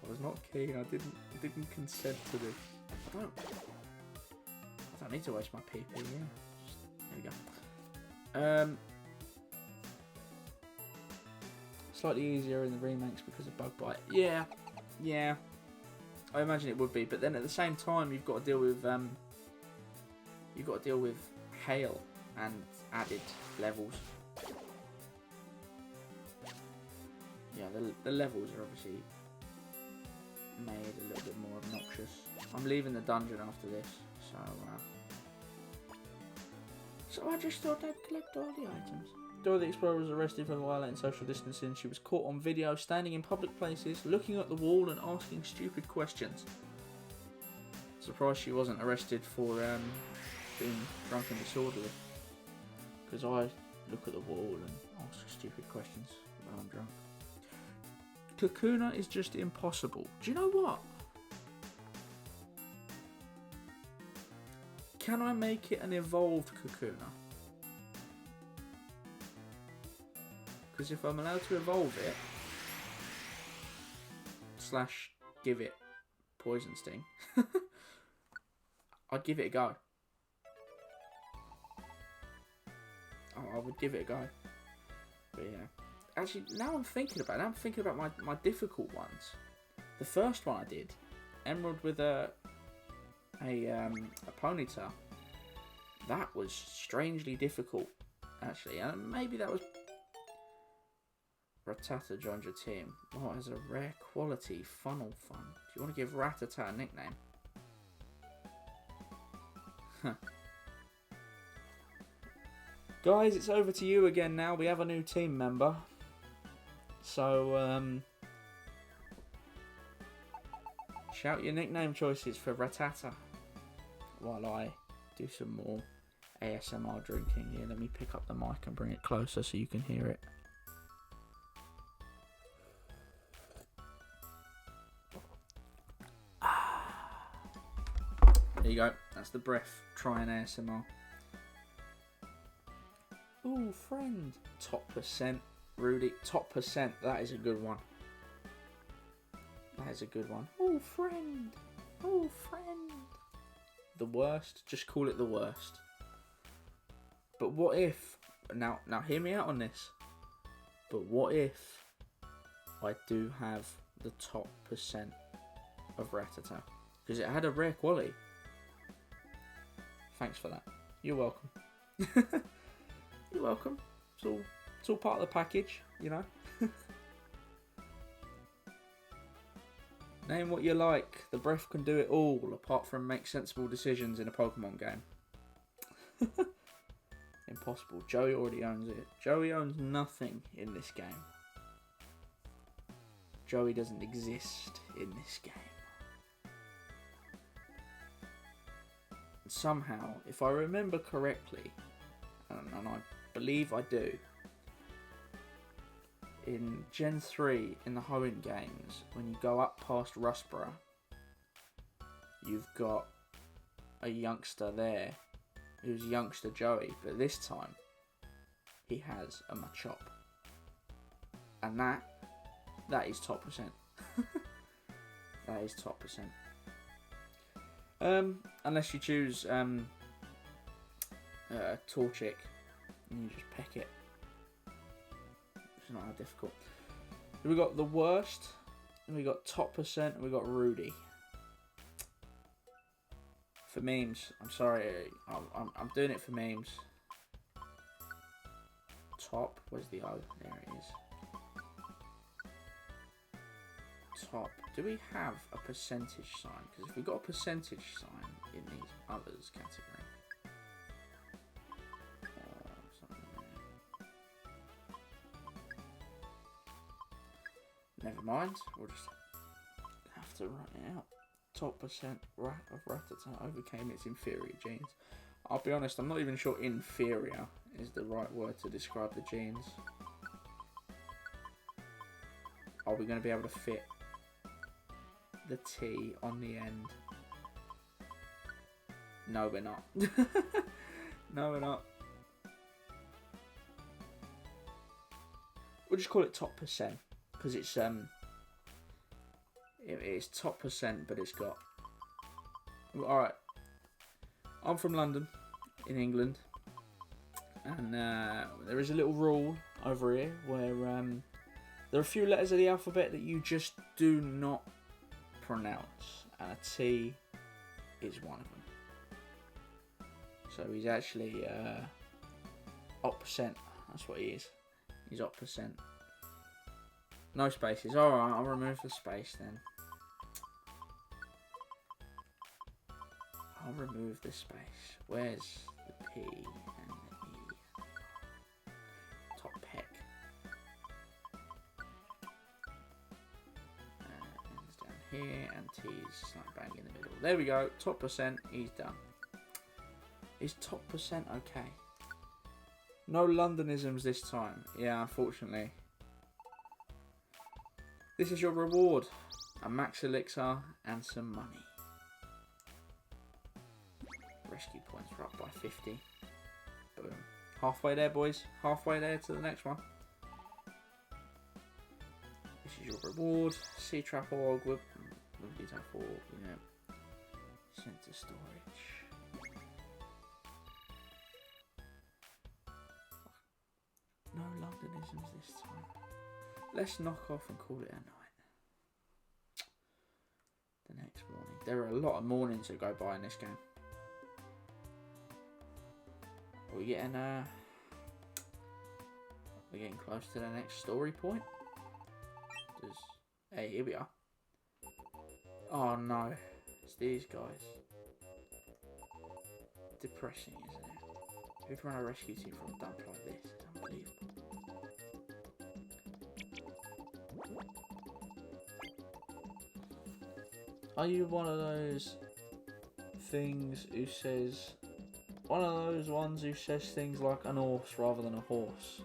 I was not keen. I didn't consent to this. I don't need to waste my PP. Yeah, there we go. Slightly easier in the remakes because of bug bite. Yeah. I imagine it would be, but then at the same time, you've got to deal with hail and added levels. Yeah, the levels are obviously made a little bit more obnoxious. I'm leaving the dungeon after this, so I just thought I'd collect all the items. Dora the Explorer was arrested for violating social distancing. She was caught on video standing in public places, looking at the wall and asking stupid questions. Surprised she wasn't arrested for being drunk and disorderly. Because I look at the wall and ask stupid questions when I'm drunk. Kakuna is just impossible. Do you know what? Can I make it an evolved Kakuna? Because if I'm allowed to evolve it, / give it Poison Sting, I'd give it a go. Oh, I would give it a go. But yeah. Actually, now I'm thinking about it. I'm thinking about my difficult ones. The first one I did, Emerald with a Ponyta. That was strangely difficult, actually. And maybe that was... Rattata joined your team. What is a rare quality? Funnel fun. Do you want to give Rattata a nickname? Huh. Guys, it's over to you again now. We have a new team member. So, shout your nickname choices for Rattata while I do some more ASMR drinking here. Let me pick up the mic and bring it closer so you can hear it. There you go. That's the breath. Try an ASMR. Ooh, friend. Top percent. Rudy. Top percent. That is a good one. That is a good one. Ooh, friend. Ooh, friend. The worst. Just call it the worst. But what if... Now hear me out on this. But what if I do have the top percent of Rattata? Because it had a rare quality. Thanks for that. You're welcome. You're welcome. It's all part of the package, you know. Name what you like. The breath can do it all, apart from make sensible decisions in a Pokemon game. Impossible. Joey already owns it. Joey owns nothing in this game. Joey doesn't exist in this game. Somehow, if I remember correctly, and I believe I do, in Gen 3 in the Hoenn games, when you go up past Rustborough, you've got a youngster there who's youngster Joey, but this time he has a Machop, and that is top percent. That is top percent. Unless you choose Torchic and you just peck it. It's not that difficult. We got the worst, and we got top percent, and we got Rudy. For memes, I'm sorry, I'm doing it for memes. Top, where's the O? There it is. Top. Do we have a percentage sign? Because if we've got a percentage sign in these others category, never mind. We'll just have to write it out. Top percent of Rattata overcame its inferior genes. I'll be honest, I'm not even sure inferior is the right word to describe the genes. Are we going to be able to fit the T on the end? No, we're not. No, we're not. We'll just call it top percent, because it's top percent, but it's got... Alright. I'm from London, in England, and there is a little rule over here where there are a few letters of the alphabet that you just do not pronounce, and a T is one of them. So he's actually opposite. That's what he is. He's opposite. No spaces. Alright, I'll remove the space then. I'll remove the space. Where's the P and the E? Top peck. It's down here, and T's like bang in the middle. There we go. Top percent. He's done. Is top percent okay? No Londonisms this time. Yeah, unfortunately. This is your reward. A max elixir and some money. Rescue points are up by 50. Boom. Halfway there, boys. Halfway there to the next one. This is your reward. Sea trap org with detail for, you know, sent to storage. No Londonisms this time. Let's knock off and call it a night. The next morning. There are a lot of mornings that go by in this game. We're getting close to the next story point. Hey, here we are. Oh no, it's these guys. Depressing, isn't it? Who'd run a rescue team from a dump like this? It's unbelievable. Are you one of those things who says... One of those ones who says things like an horse rather than a horse?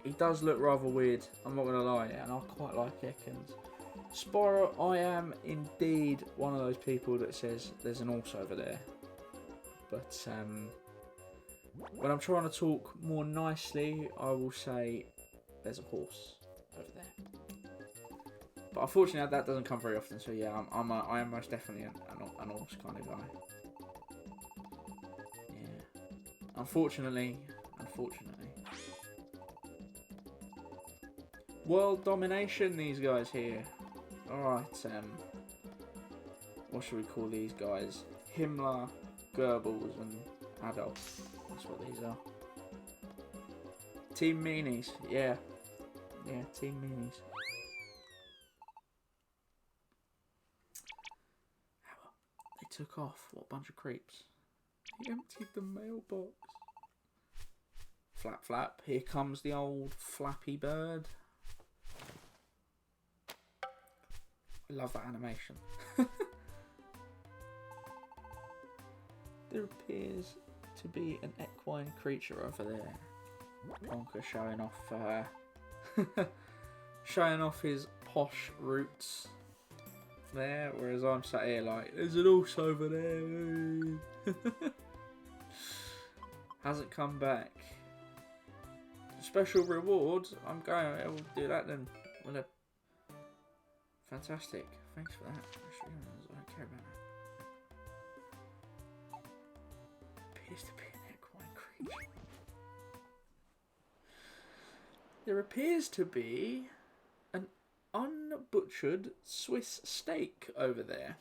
He does look rather weird, I'm not going to lie, and I quite like Ekans. Spyro, I am indeed one of those people that says there's an horse over there. But when I'm trying to talk more nicely, I will say there's a horse over there. But unfortunately, that doesn't come very often. So yeah, I am most definitely an horse kind of guy. Yeah. Unfortunately. World domination, these guys here. Alright, what should we call these guys? Himmler, Goebbels, and Adolf. That's what these are. Team Meanies, yeah. Yeah, Team Meanies. They took off. What a bunch of creeps. He emptied the mailbox. Flap, flap. Here comes the old Flappy Bird. I love that animation. There appears to be an equine creature over there. Wonka showing off his posh roots there, whereas I'm sat here like, there's an horse over there. Hasn't come back. Special rewards. I'll do that then. Fantastic. Thanks for that. I don't care about that. Appears to be an equine creature. There appears to be an unbutchered Swiss steak over there.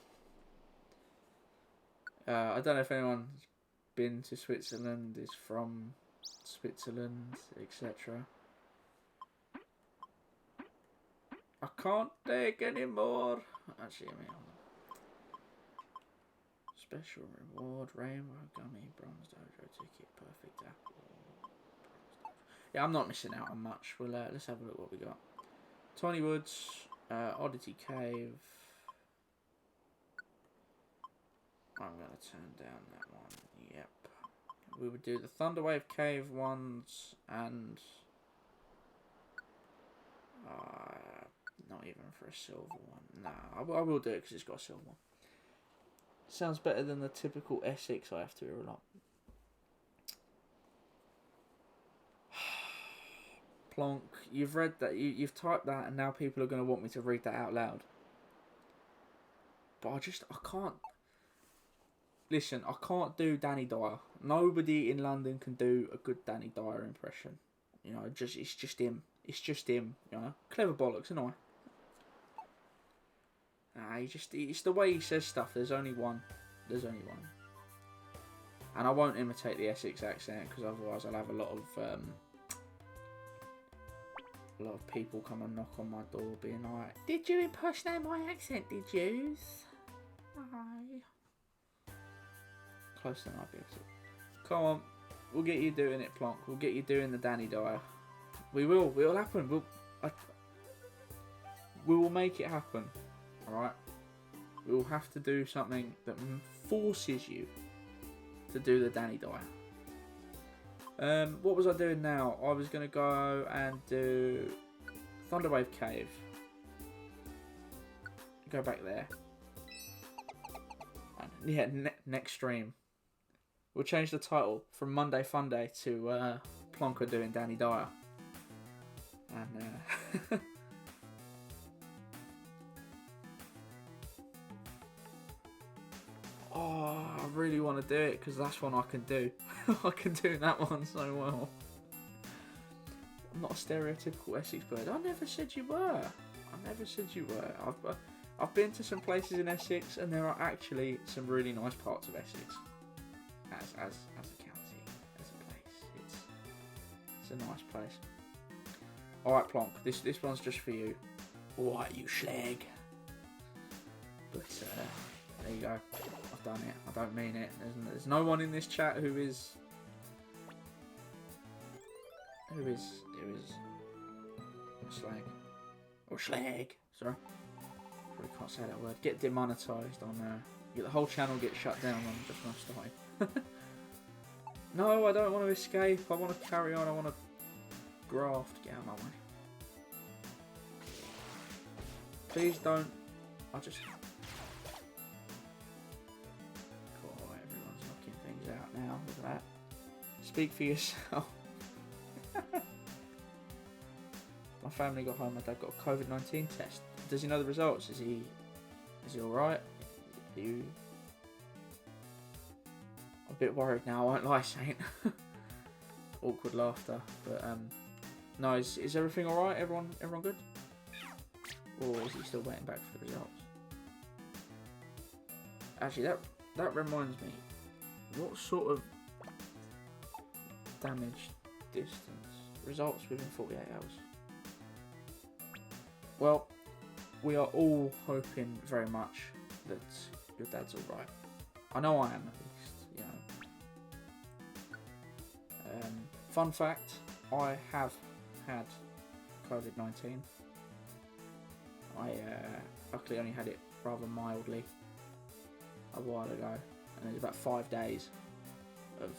I don't know if anyone's been to Switzerland, is from Switzerland, etc. I can't take any more. Actually, I mean, special reward, rainbow gummy, bronze dojo ticket, perfect apple. Yeah, I'm not missing out on much. Well, let's have a look what we got. Tiny Woods, Oddity Cave. I'm gonna turn down that one. Yep. We would do the Thunderwave Cave ones and not even for a silver one. Nah, I will do it because it's got a silver one. Sounds better than the typical Essex I have to roll up. Plonk, you've read that, you've typed that, and now people are going to want me to read that out loud. But I can't. Listen, I can't do Danny Dyer. Nobody in London can do a good Danny Dyer impression. You know, it's just him. It's just him, you know. Clever bollocks, isn't I? It's the way he says stuff. There's only one. There's only one. And I won't imitate the Essex accent because otherwise I'll have a lot of people come and knock on my door being like, "Did you impersonate my accent, did you?" Close than I'll be able to. Come on, we'll get you doing it, Plonk. We'll get you doing the Danny Dyer. We will. It'll happen. We will make it happen. Alright? We will have to do something that forces you to do the Danny Dyer. What was I doing now? I was going to go and do Thunderwave Cave. Go back there. And yeah, next stream. We'll change the title from Monday Funday to Plonker doing Danny Dyer. And oh, I really want to do it because that's one I can do. I can do that one so well. I'm not a stereotypical Essex bird. I never said you were. I never said you were. I've been to some places in Essex, and there are actually some really nice parts of Essex. As a county, as a place, it's a nice place. All right, Plonk. This one's just for you. All right, you schlag. But there you go. I've done it. I don't mean it. There's no one in this chat who is slag or schlag. Sorry, probably can't say that word. Get demonetized on the whole channel gets shut down on just when I started. No, I don't want to escape. I want to carry on. I want to graft. Get out of my way. Please don't. I just. Cool. Everyone's knocking things out now. Look at that. Speak for yourself. My family got home. My dad got a COVID-19 test. Does he know the results? Is he all right? Are you? I'm a bit worried now. I won't lie, Saint. Awkward laughter, but no. Is everything all right? Everyone good? Or is he still waiting back for the results? Actually, that reminds me. What sort of damage distance? Results within 48 hours. Well, we are all hoping very much that your dad's all right. I know I am, at least. You know. Fun fact: I have had COVID-19. I luckily only had it rather mildly a while ago, and it was about 5 days of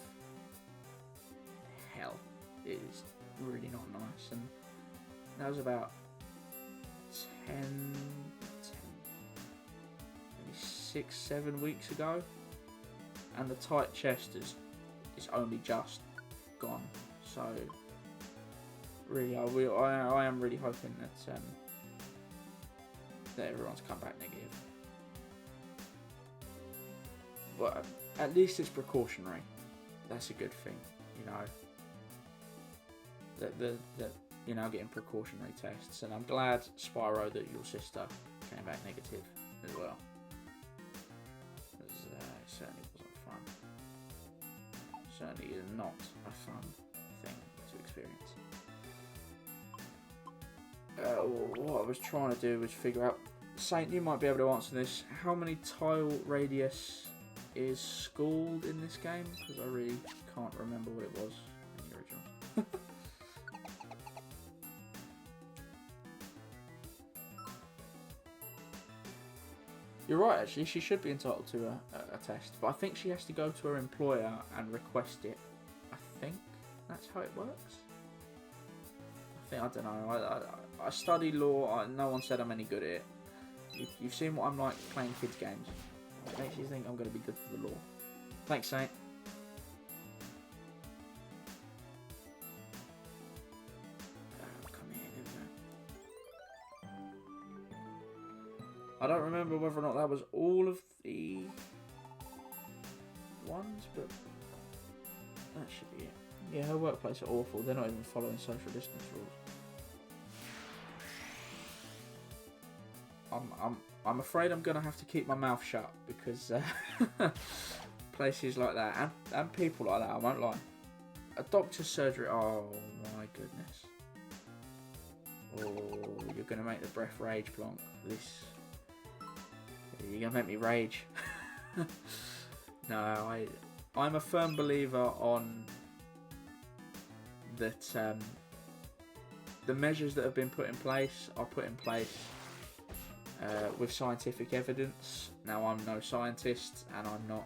hell. It is really not nice, and that was about 6-7 weeks ago, and the tight chest is only just gone. So really, I am really hoping that everyone's come back negative. But at least it's precautionary. That's a good thing, you know. That you're now getting precautionary tests, and I'm glad, Spyro, that your sister came back negative as well. It certainly wasn't fun. Certainly is not a fun thing to experience. What I was trying to do was figure out, Saint, you might be able to answer this. How many tile radius is schooled in this game? Because I really can't remember what it was in the original. You're right, actually. She should be entitled to a test, but I think she has to go to her employer and request it. I think that's how it works. I don't know. I study law. No one said I'm any good at it. You've seen what I'm like playing kids games. It makes you think I'm going to be good for the law. Thanks, Saint. Come here, I don't remember whether or not that was all of the ones, but that should be it. Yeah, her workplace are awful. They're not even following social distance rules. I'm afraid I'm going to have to keep my mouth shut because places like that and people like that, I won't lie. A doctor's surgery, oh my goodness. Oh, you're going to make the breath rage, Plonk. You're going to make me rage. No, I'm a firm believer on that the measures that have been put in place are put in place with scientific evidence. Now, I'm no scientist, and I'm not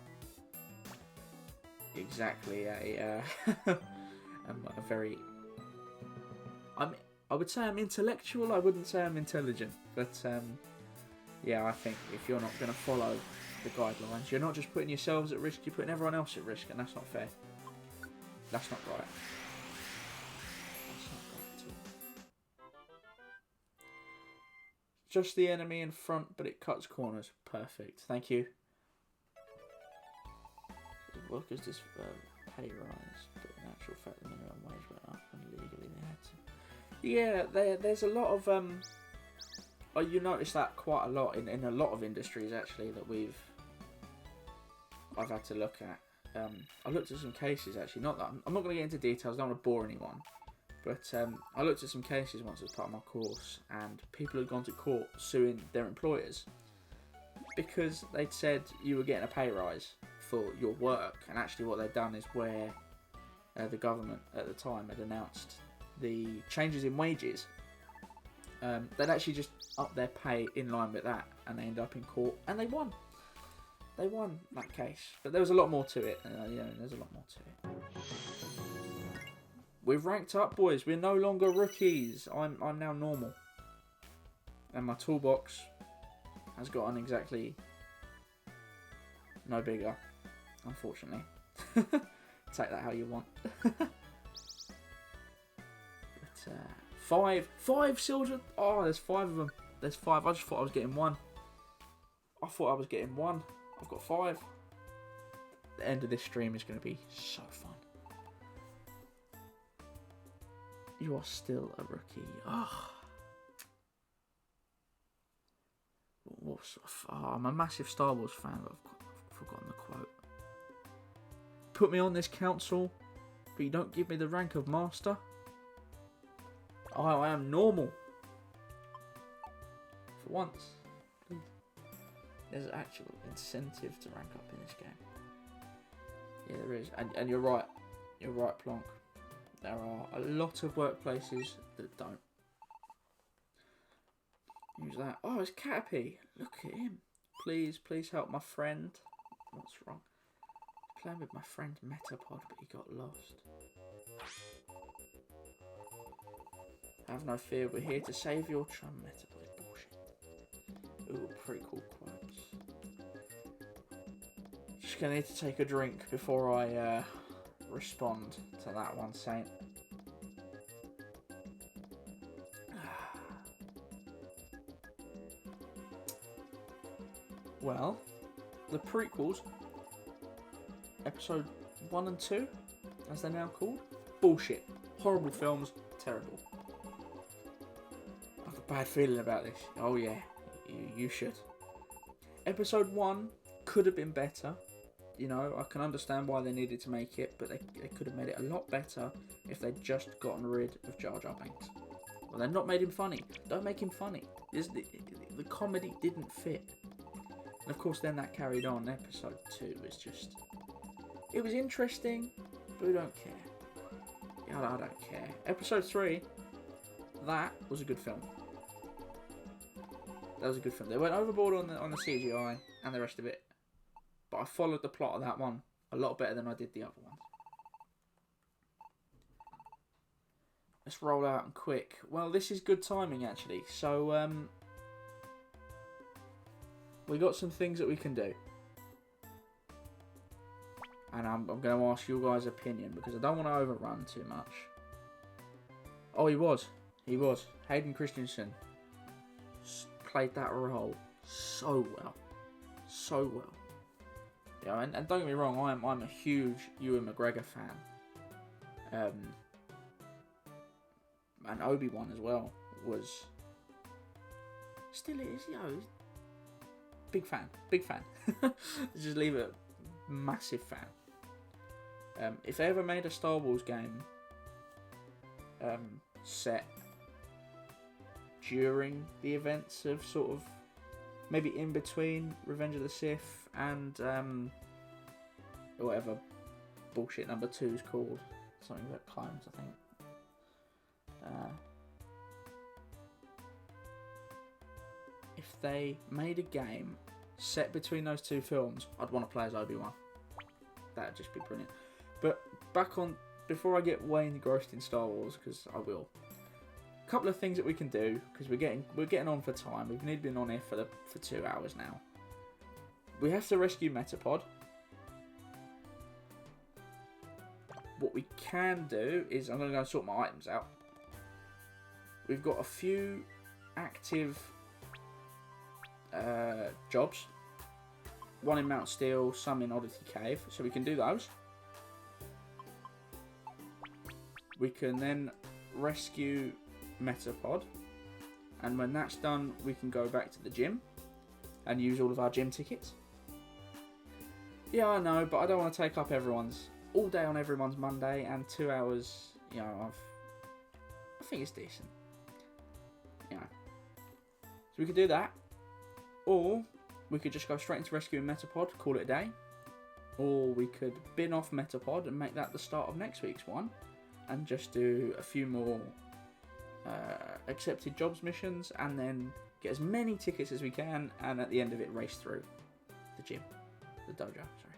exactly a very... I would say I'm intellectual. I wouldn't say I'm intelligent, but yeah, I think if you're not going to follow the guidelines, you're not just putting yourselves at risk, you're putting everyone else at risk, and that's not fair. That's not right. That's not right at all. Just the enemy in front, but it cuts corners. Perfect. Thank you. Workers just pay rise, but in actual fact the minimum wage went up and legally they had to. Yeah, there's a lot of you notice that quite a lot in a lot of industries actually that I've had to look at. I looked at some cases actually. Not that I'm not going to get into details. I don't want to bore anyone, but I looked at some cases once as part of my course, and people had gone to court suing their employers because they'd said you were getting a pay rise for your work, and actually what they'd done is where the government at the time had announced the changes in wages, they'd actually just up their pay in line with that, and they ended up in court and they won that case. But there was a lot more to it. There's a lot more to it. We've ranked up, boys. We're no longer rookies. I'm now normal, and my toolbox has gotten exactly no bigger, unfortunately. Take that how you want. But five silver. Oh, there's 5 of them. There's 5. I just thought I was getting 1. I've got 5. The end of this stream is going to be so fun. You are still a rookie. I'm a massive Star Wars fan, but I've forgotten the quote. Put me on this council, but you don't give me the rank of master. I am normal. For once, please. There's actual incentive to rank up in this game. Yeah, there is. And you're right. You're right, Plonk. There are a lot of workplaces that don't. Who's that? Oh, it's Caterpie. Look at him. Please help my friend. What's wrong? Playing with my friend Metapod, but he got lost. Have no fear, we're here to save your chum, Metapod. Bullshit. Ooh, pretty cool quotes. Just gonna need to take a drink before I respond to that one, Saint. Well, the prequels, episode 1 and 2, as they're now called, bullshit. Horrible films, terrible. I have a bad feeling about this. Oh yeah, you should. Episode 1 could have been better. You know, I can understand why they needed to make it, but they could have made it a lot better if they'd just gotten rid of Jar Jar Binks. Well, they've not made him funny. Don't make him funny. The comedy didn't fit. And of course, then that carried on. Episode 2 was just... It was interesting, but we don't care. Yeah, I don't care. Episode 3, that was a good film. That was a good film. They went overboard on the CGI and the rest of it. But I followed the plot of that one a lot better than I did the other ones. Let's roll out and quick. Well, this is good timing, actually. So, we got some things that we can do. And I'm going to ask you guys' opinion, because I don't want to overrun too much. Oh, he was. Hayden Christensen played that role so well. So well. Yeah, and don't get me wrong, I'm a huge Ewan McGregor fan. And Obi-Wan as well was... Still is, you know, big fan. Just leave it, massive fan. If they ever made a Star Wars game set during the events of sort of maybe in between Revenge of the Sith and whatever bullshit number 2 is called, something about clones, I think. If they made a game set between those 2 films, I'd want to play as Obi-Wan. That'd just be brilliant. But back on, before I get way engrossed in Star Wars, because I will. A couple of things that we can do, because we're getting on for time. We've nearly been on here for 2 hours now. We have to rescue Metapod. What we can do is, I'm going to go and sort my items out. We've got a few active jobs. One in Mount Steel, some in Oddity Cave. So we can do those. We can then rescue Metapod. And when that's done, we can go back to the gym and use all of our gym tickets. Yeah, I know, but I don't want to take up all day on everyone's Monday, and 2 hours, you know, I think it's decent. You know. So we could do that. Or we could just go straight into rescuing Metapod, call it a day. Or we could bin off Metapod and make that the start of next week's one. And just do a few more accepted jobs missions, and then get as many tickets as we can, and at the end of it race through the gym. The dojo, sorry.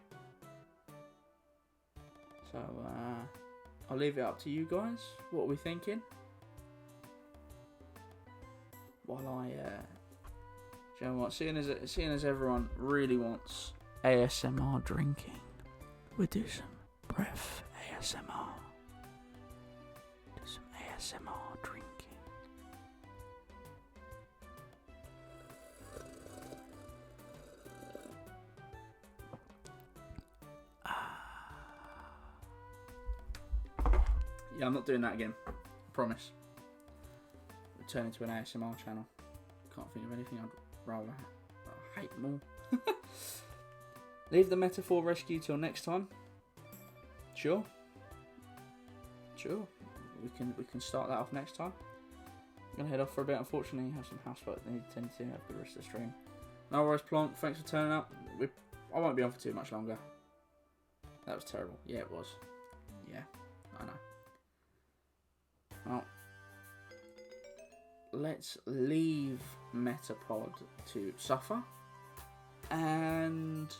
So, I'll leave it up to you guys. What are we thinking? While I, you know what, seeing as everyone really wants ASMR drinking, we'll do some breath ASMR. Do some ASMR drinking. Yeah, I'm not doing that again. I promise. We'll turn into an ASMR channel. Can't think of anything I'd rather hate more. Leave the metaphor rescue till next time. Sure. We can start that off next time. I'm gonna head off for a bit. Unfortunately, have some housework I need to tend to have the rest of the stream. No worries, Plonk. Thanks for turning up. I won't be on for too much longer. That was terrible. Yeah, it was. Yeah, I know. Well, let's leave Metapod to suffer, and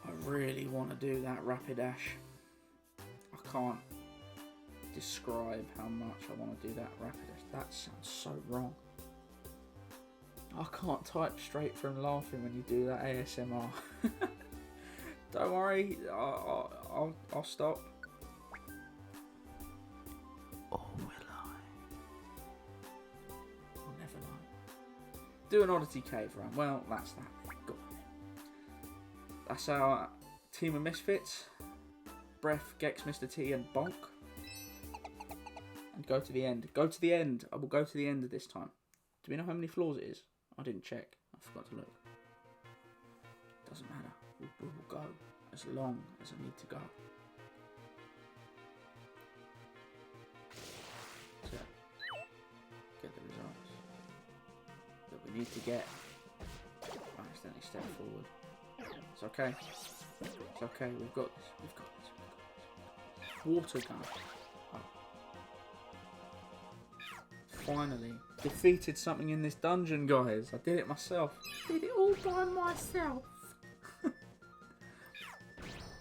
I really want to do that Rapidash. I can't describe how much I want to do that Rapidash. That sounds so wrong. I can't type straight from laughing when you do that ASMR. Don't worry, I'll stop. Or will I? I'll never know. Do an Oddity Cave run. Well, that's that. Go on. That's our team of misfits. Breath, Gex, Mr. T, and Bonk. And go to the end. Go to the end. I will go to the end of this time. Do we know how many floors it is? I didn't check. I forgot to look. Doesn't matter. We will go as long as I need to go. So, get the results that we need to get. I accidentally stepped forward. It's okay. It's okay. We've got this. We've got this. We've got this. Water gun. Oh. Finally defeated something in this dungeon, guys. I did it myself. Did it all by myself.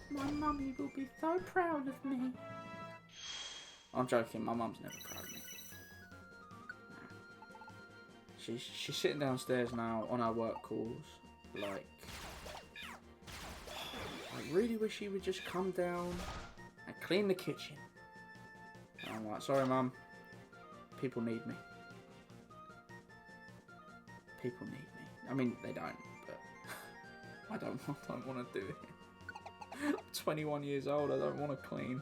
My mummy will be so proud of me. I'm joking. My mum's never proud of me. She's sitting downstairs now on our work calls. Like, I really wish she would just come down and clean the kitchen. And I'm like, sorry, Mum. People need me. People need me. I mean, they don't, but I don't want to do it. I'm 21 years old. I don't want to clean.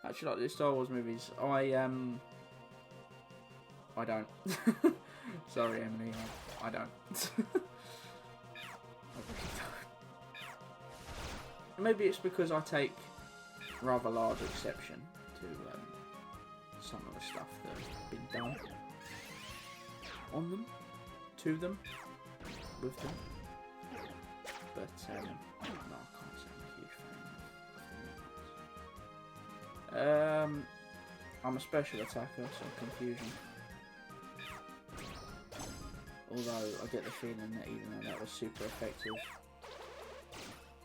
Actually, like the Star Wars movies, I don't. Sorry, Emily. I don't. I really don't. Maybe it's because I take rather large exception to some of the stuff that's been done on them, to them, with them. But no, I can't say I'm a huge fan of I'm a special attacker, so confusion. Although I get the feeling that even though that was super effective,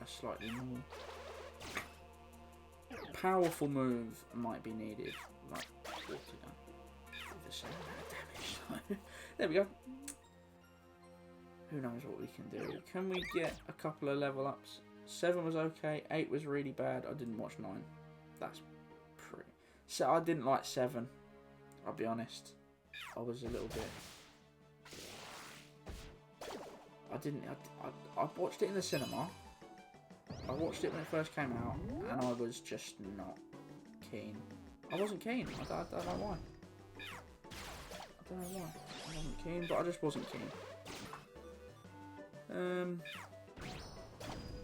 a slightly more powerful move might be needed, like water gun, with the same amount of damage. So there we go. Who knows what we can do? Can we get a couple of level ups? 7 was okay, 8 was really bad. I didn't watch 9. That's pretty. So I didn't like 7. I'll be honest. I was a little bit. I watched it in the cinema. I watched it when it first came out, and I was just not keen. I wasn't keen. I don't know why. I wasn't keen, but I just wasn't keen.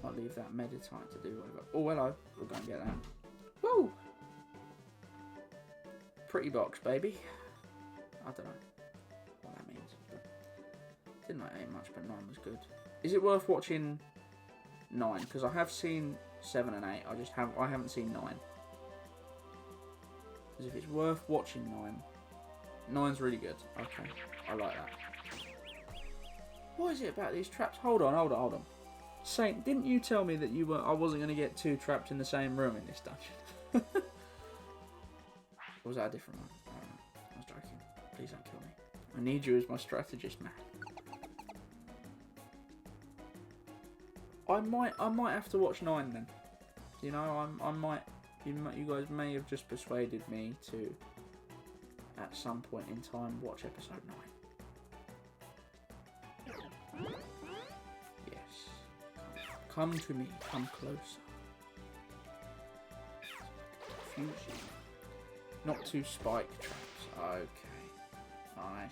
I'll leave that meditite to do whatever. Oh, hello. We're going to get that. Woo! Pretty box, baby. I don't know what that means. But didn't like 8 much, but 9 was good. Is it worth watching 9? Because I have seen 7 and 8. I haven't seen 9. Because if it's worth watching 9, 9's really good. Okay, I like that. What is it about these traps? Hold on. Saint, didn't you tell me that I wasn't going to get 2 trapped in the same room in this dungeon? Or was that a different one? I was joking. Please don't kill me. I need you as my strategist, man. I might have to watch 9 then. You know, I might. You guys may have just persuaded me to, at some point in time, watch episode 9. Yes. Come to me. Come closer. Confuse you. Not 2 spike traps. Okay. I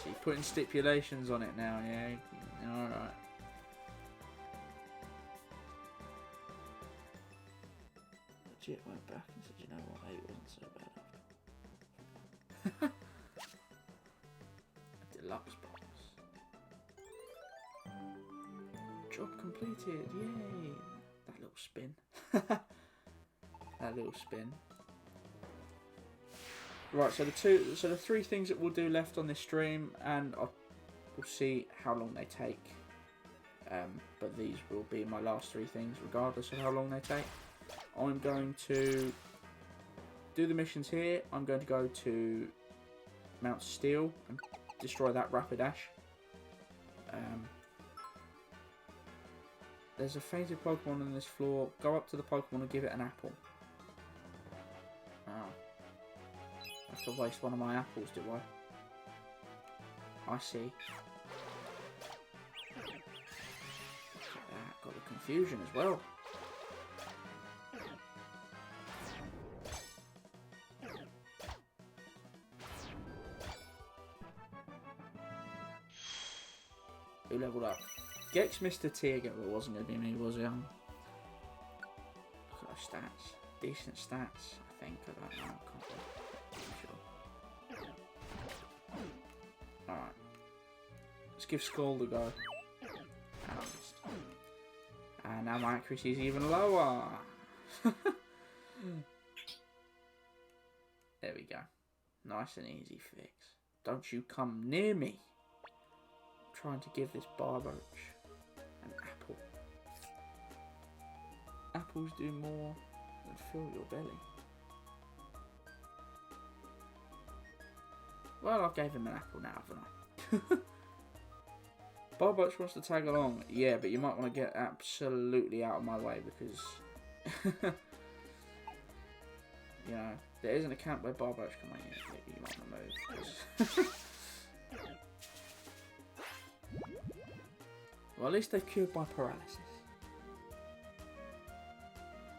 see. Putting stipulations on it now, yeah? Alright. Legit went back and said, you know what, 8 wasn't so bad after. A deluxe box. Job completed, yay! That little spin. That little spin. Right, so the 3 things that we'll do left on this stream, and we'll see how long they take. But these will be my last 3 things, regardless of how long they take. I'm going to do the missions here. I'm going to go to Mount Steel and destroy that Rapidash. There's a fainted Pokemon on this floor. Go up to the Pokemon and give it an apple. Oh. I have to waste one of my apples, do I? I see. Look at that. Got the confusion as well. Who leveled up? Gex Mr. T again. Well, it wasn't going to be me, was it? Look at those stats. Decent stats, I think. I don't know. I can't be sure. Alright. Let's give Scald a go. And now my accuracy is even lower. There we go. Nice and easy fix. Don't you come near me. I'm trying to give this Barboach an apple. Apples do more than fill your belly. Well, I gave him an apple now, haven't I? Barboach wants to tag along. Yeah, but you might want to get absolutely out of my way because... you know, there isn't a camp where Barboach can make it. You might want to move. Well, at least they've cured my paralysis.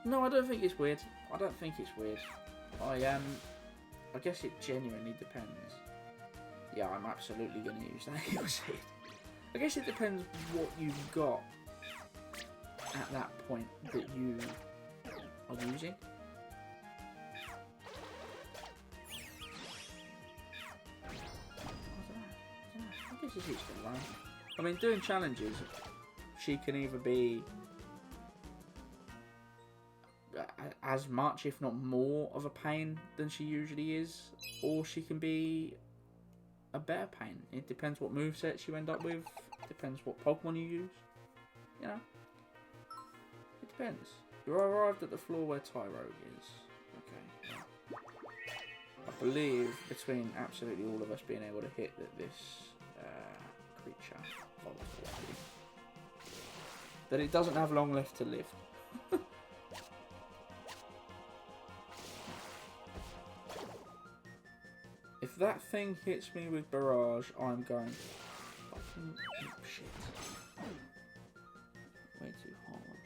No, I don't think it's weird. I guess it genuinely depends. yeah, I'm absolutely going to use that heal seed. I guess it depends what you've got at that point that you are using. I guess it's useful, right? I mean, doing challenges, she can either be as much, if not more, of a pain than she usually is, or she can be a better pain. It depends what movesets you end up with, depends what Pokemon you use, you know? It depends. You're arrived at the floor where Tyrogue is. Okay. I believe, between absolutely all of us being able to hit that this creature, that it doesn't have long left to live. If that thing hits me with Barrage, I'm going fucking shit. Way too hard.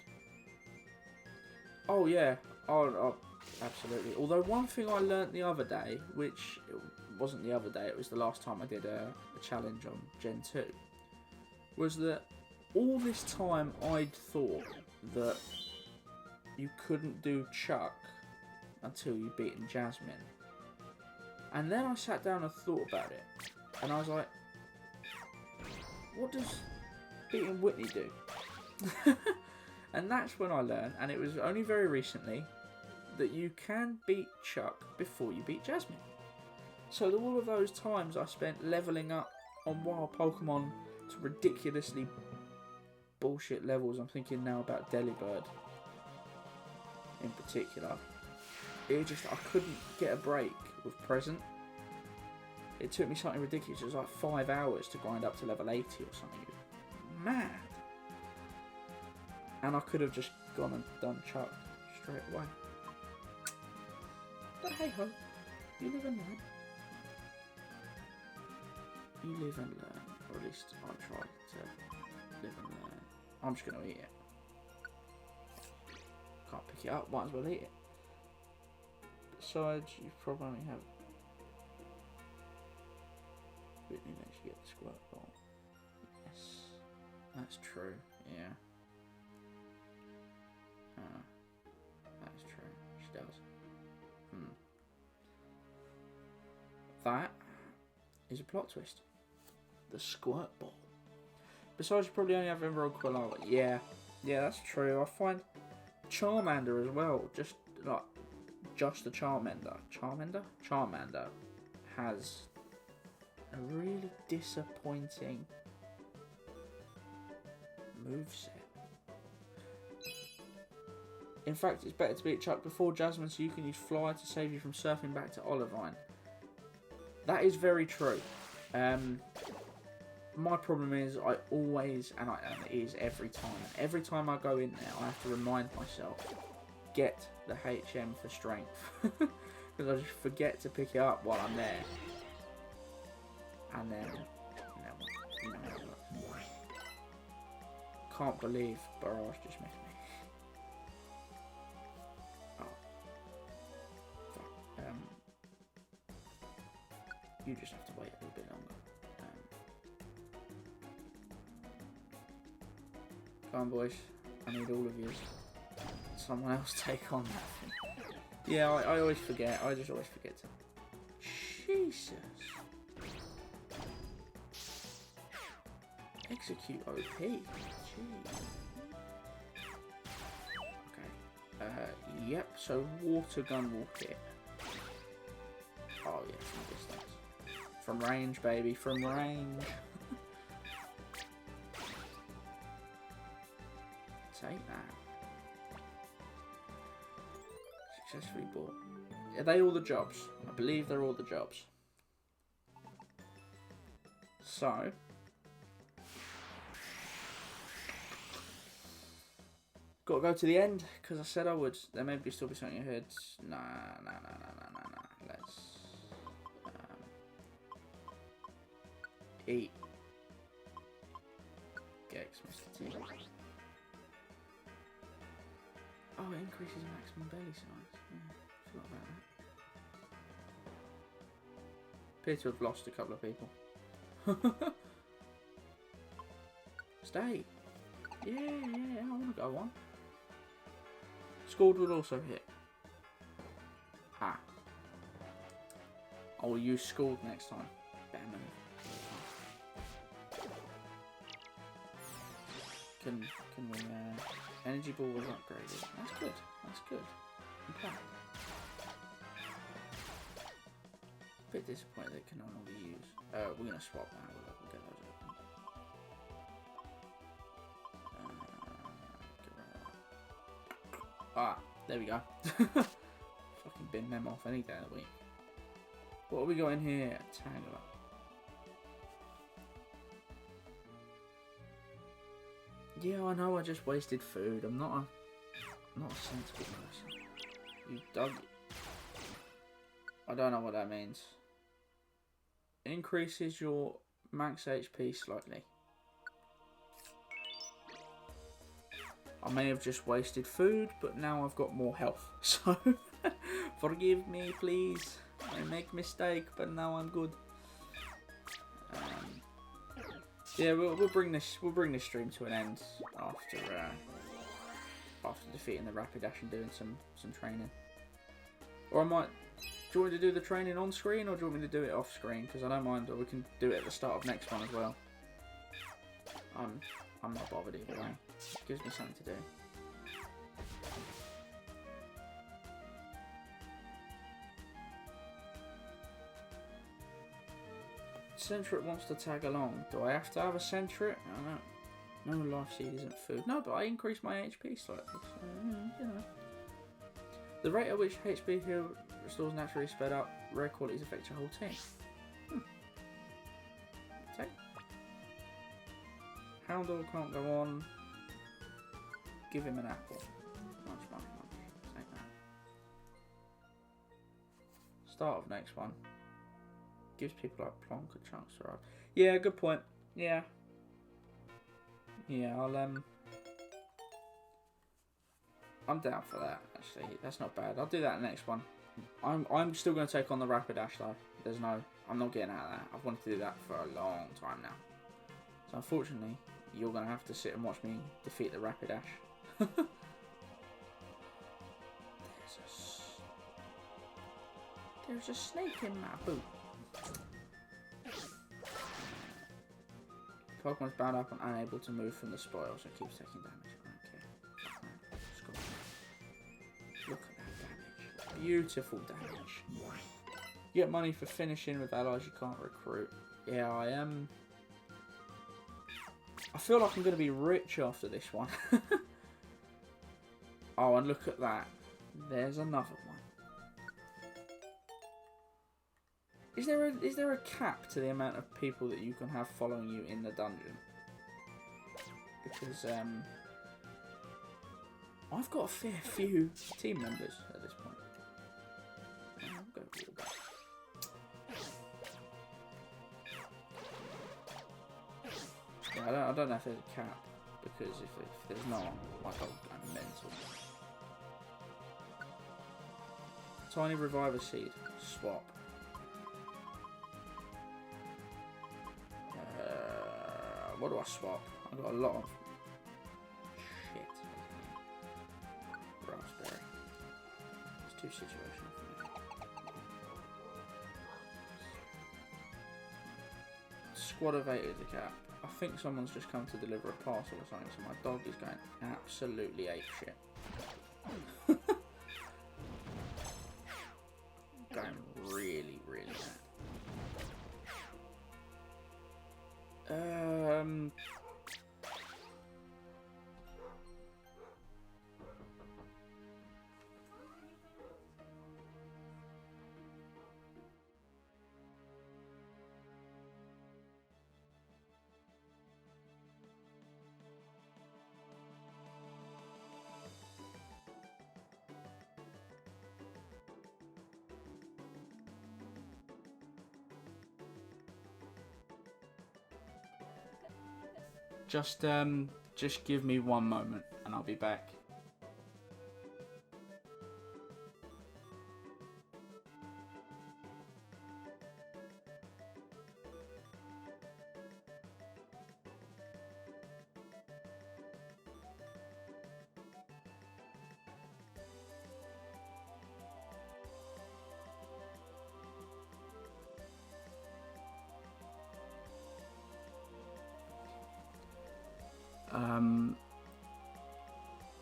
Oh yeah, oh, absolutely. Although one thing I learnt the other day, which it wasn't the other day, it was the last time I did a challenge on Gen 2, was that all this time I'd thought that you couldn't do Chuck until you'd beaten Jasmine. And then I sat down and thought about it, and I was like, what does beating Whitney do? And that's when I learned, and it was only very recently, that you can beat Chuck before you beat Jasmine. So all of those times I spent levelling up on wild Pokemon to ridiculously bullshit levels, I'm thinking now about Delibird in particular, it just, I couldn't get a break with Present. It took me something ridiculous. It was like 5 hours to grind up to level 80 or something. Mad. And I could have just gone and done Chuck straight away. But hey ho, you live and learn. You live and learn. Or at least I try to live and learn. I'm just going to eat it. Can't pick it up, might as well eat it. Besides, you probably have Whitney lets you get the squirt ball. Yes, that's true. Yeah, that's true. She does. That is a plot twist. The squirt ball. Besides, you probably only have Emerald Quilava. Yeah, that's true. I find Charmander as well. Just the Charmander has a really disappointing moveset. In fact, it's better to beat Chuck before Jasmine so you can use Fly to save you from surfing back to Olivine. That is very true. My problem is I always, and it is every time I go in there, I have to remind myself, get the HM for strength. Because I just forget to pick it up while I'm there. And then, you know how it looks. Can't believe Barrage just missed me. Oh. Fuck. You just have to wait a little bit longer. Come on, boys. I need all of you. Someone else take on that thing. Yeah, I always forget. I just always forget to. Jesus. Execute OP. Jeez. Okay. Yep. So water gun will hit. Oh yeah, from distance. From range, baby. From range. Take that. Successfully bought. Are they all the jobs? I believe they're all the jobs. So. Got to go to the end, because I said I would. There may still be something ahead. Nah. Let's eat. Gex, Mr. T. Oh, it increases maximum belly size. Yeah, forgot about Appear to have lost a couple of people. Stay. Yeah, I want to go on. Scored would also hit. Ah. I will use Scald next time. Better move. Can we, energy ball was upgraded. That's good. That's good. Okay. Bit disappointed they can no longer use. We're gonna swap now. We'll get those open. Ah, there we go. Fucking bin them off any day of the week. What have we got in here? Tangler. Yeah, I know I just wasted food. I'm not a sensible person. You dug it. I don't know what that means. Increases your max HP slightly. I may have just wasted food, but now I've got more health. So, forgive me, please. I make mistake, but now I'm good. Yeah, we'll bring this stream to an end after defeating the Rapidash and doing some training. Or I might. Do you want me to do the training on screen, or do you want me to do it off screen? Because I don't mind, or we can do it at the start of next one as well. I'm not bothered either way. It gives me something to do. Centret wants to tag along. Do I have to have a Centret? I don't know. No, life seed isn't food. No, but I increased my HP slightly. So, you know. The rate at which HP heal restores naturally sped up. Rare qualities affect your whole team. Take. Houndor can't go on. Give him an apple. Munch. Take that. Start of next one. Gives people like Plonk a chance to ride. Yeah, good point. Yeah. Yeah, I'm down for that, actually. That's not bad. I'll do that next one. I'm still going to take on the Rapidash, though. I'm not getting out of that. I've wanted to do that for a long time now. So, unfortunately, you're going to have to sit and watch me defeat the Rapidash. There's a snake in my boot. Pokemon's bound up and unable to move from the spoil, so it keeps taking damage. Okay. Look at that damage. Beautiful damage. You get money for finishing with allies you can't recruit. Yeah, I am. I feel like I'm going to be rich after this one. Oh, and look at that. There's another one. Is there a cap to the amount of people that you can have following you in the dungeon? Because I've got a fair few team members at this point. I'll go back. Yeah, I don't know if there's a cap, because if there's not, my dog's going mental. Tiny Reviver Seed. Swap. What do I swap? I've got a lot of shit. Raspberry. It's too situational for me. Squad of 8 is a cap. I think someone's just come to deliver a parcel or something, so my dog is going absolutely apeshit. Going really, really bad. Just give me one moment and I'll be back.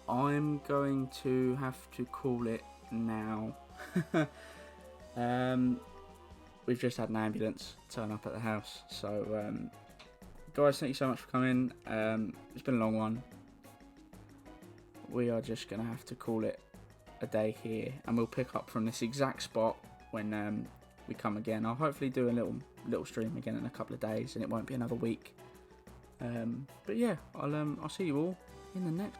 I'm going to have to call it now. We've just had an ambulance turn up at the house. So, guys, thank you so much for coming. It's been a long one. We are just going to have to call it a day here. And we'll pick up from this exact spot when we come again. I'll hopefully do a little stream again in a couple of days. And it won't be another week. But yeah, I'll see you all in the next